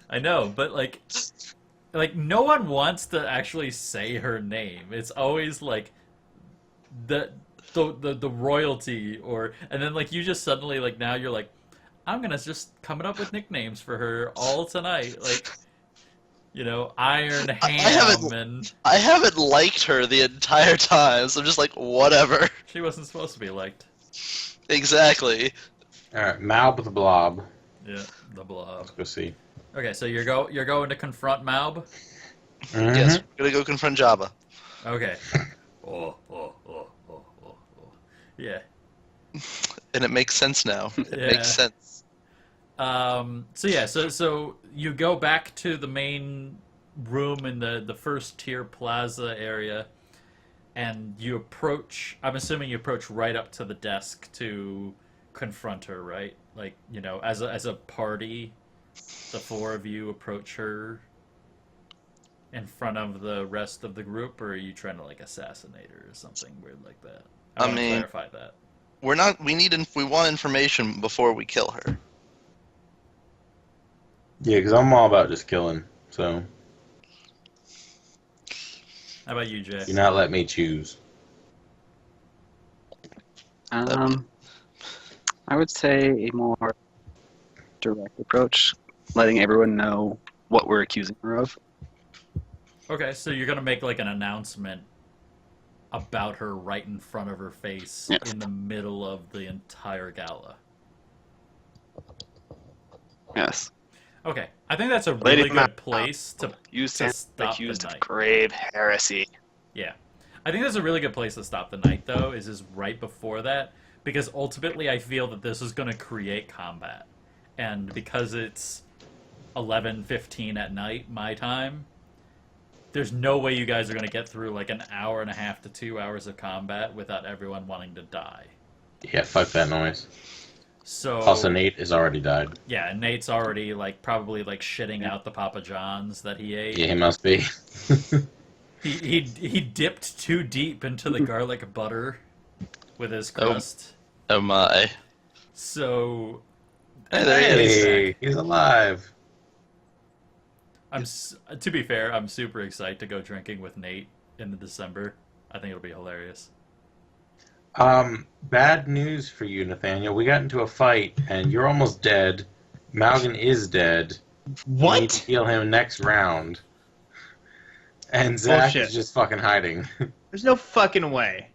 I know, but like no one wants to actually say her name. It's always like the royalty, or and then like you just suddenly like now you're like, I'm gonna just coming up with nicknames for her all tonight, like, you know, Iron Ham, and I haven't liked her the entire time, so I'm just like, whatever. she wasn't supposed to be liked. Exactly. Alright, Malb the Blob. Yeah, the blob. Let's go see. Okay, so you're going to confront Maub. Mhm. Yes, we're gonna go confront Jabba. Okay. Oh. Yeah. And it makes sense now. It Yeah. makes sense. So you go back to the main room in the first tier plaza area, and you approach. I'm assuming you approach right up to the desk to confront her, right? Like, as a party, the four of you approach her in front of the rest of the group, or are you trying to like assassinate her or something weird like that? I want to clarify that. We're not. We want information before we kill her. Yeah, because I'm all about just killing. So. How about you, Jay? Do not let me choose. I would say a more direct approach, letting everyone know what we're accusing her of. Okay, so you're gonna make like an announcement about her right in front of her face in the middle of the entire gala. Yes. Okay, I think that's a really good place to stand stop accused the of night. grave heresy. Yeah, I think that's a really good place to stop the night, though. Is right before that, because ultimately I feel that this is going to create combat, and because it's 11:15 at night my time, there's no way you guys are going to get through like an hour and a half to 2 hours of combat without everyone wanting to die. Yeah, fuck that noise. So Also, Nate has already died. yeah, and Nate's already probably shitting out the Papa John's that he ate. Yeah, he must be. He dipped too deep into the garlic butter with his crust. Oh my. So Hey, there he is. Hey, he's alive. To be fair, I'm super excited to go drinking with Nate in December. I think it'll be hilarious. Bad news for you, Nathaniel. We got into a fight, and you're almost dead. Maugan is dead. What? We need to heal him next round. And Zach Bullshit. is just fucking hiding. There's no fucking way.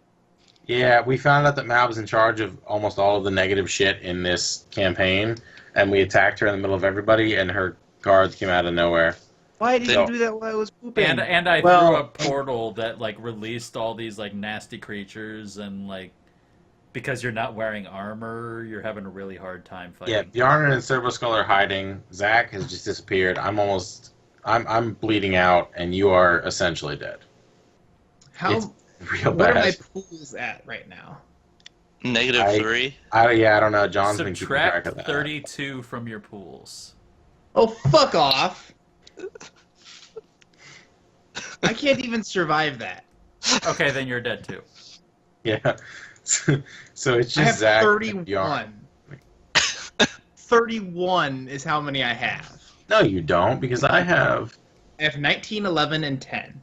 Yeah, we found out that Mal was in charge of almost all of the negative shit in this campaign, and we attacked her in the middle of everybody, and her guards came out of nowhere. Why did So- you do that while I was pooping? And I Well- threw a portal that released all these nasty creatures, and because you're not wearing armor, you're having a really hard time fighting. Yeah, Bjarn and Servo Skull are hiding. Zach has just disappeared. I'm bleeding out, and you are essentially dead. How? It's real What are my bad. pools at right now? -3. I don't know. John's been keeping track Subtract of that. 32 from your pools. Oh, fuck off! I can't even survive that. Okay, then you're dead too. Yeah. So it's I just have Zach and Bjarn. 31. 31 is how many I have. No, you don't, because I have 19, 11, and 10.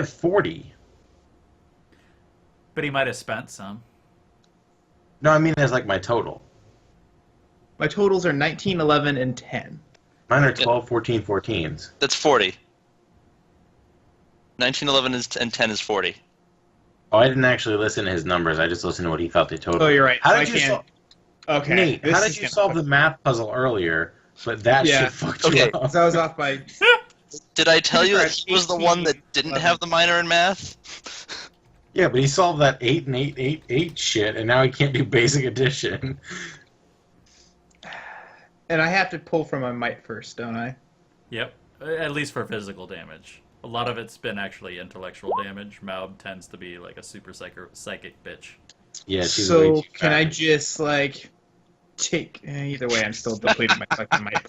40. But he might have spent some. No, I mean as my total. My totals are 19, 11, and 10. Mine are 12, 14, 14s. That's 40. 19, 11, and 10 is 40. Oh, I didn't actually listen to his numbers. I just listened to what he thought they totaled. Oh, you're right. How So did I you can't. Okay. Nate, this how is did you gonna solve the fuck- math puzzle earlier, but that Yeah. shit fucked Okay. you up? So I was off by. Did I tell you that Correct, he was the one that 18, didn't 11. have the minor in math? Yeah, but he solved that 8 and 8, 8, 8 shit, and now he can't do basic addition. And I have to pull from my might first, don't I? Yep. At least for physical damage. A lot of it's been actually intellectual damage. Maub tends to be a super psychic bitch. Yeah, she's way So too can I fast. just take? Either way, I'm still depleting my fucking might.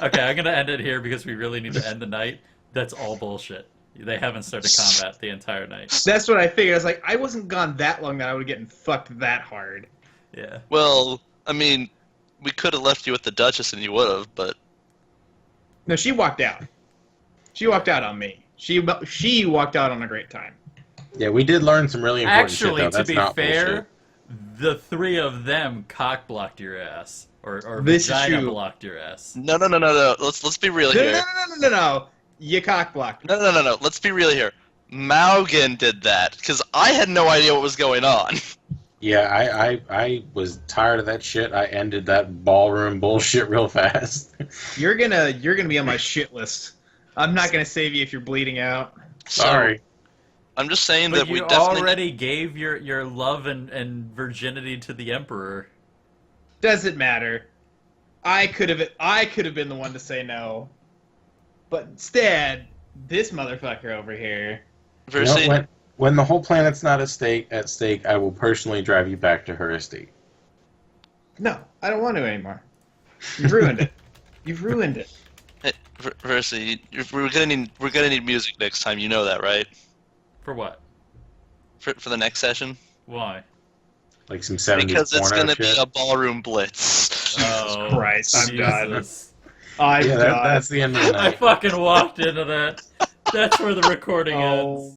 Okay, I'm gonna end it here because we really need to end the night. That's all bullshit. They haven't started combat the entire night. That's what I figured. I was like, I wasn't gone that long that I would have gotten fucked that hard. Yeah. Well, I mean, we could have left you with the Duchess and you would have, but No, she walked out. She walked out on me. She walked out on a great time. Yeah, we did learn some really important Actually, shit, though. to That's be not fair, bullshit. the three of them cock blocked your ass, or This is vagina true. blocked your ass. no. Let's be real No, here. no. You cock blocked me. No. Let's be real here. Maugan did that because I had no idea what was going on. Yeah, I was tired of that shit. I ended that ballroom bullshit real fast. You're gonna be on my shit list. I'm not gonna save you if you're bleeding out. Sorry. So, I'm just saying But that we you definitely already gave your love and virginity to the Emperor. Doesn't matter. I could have been the one to say no, but instead, this motherfucker over here. When the whole planet's not at stake, I will personally drive you back to her estate. No, I don't want to anymore. You've ruined it. You've ruined it. Hey, Verci, we're gonna need music next time. You know that, right? For what? For the next session. Why? Like some 70s Because it's porno gonna shit. be a ballroom blitz. Oh, Christ, I'm done. Jesus. I'm done. That's the end of the night. I fucking walked into that. That's where the recording Oh. ends.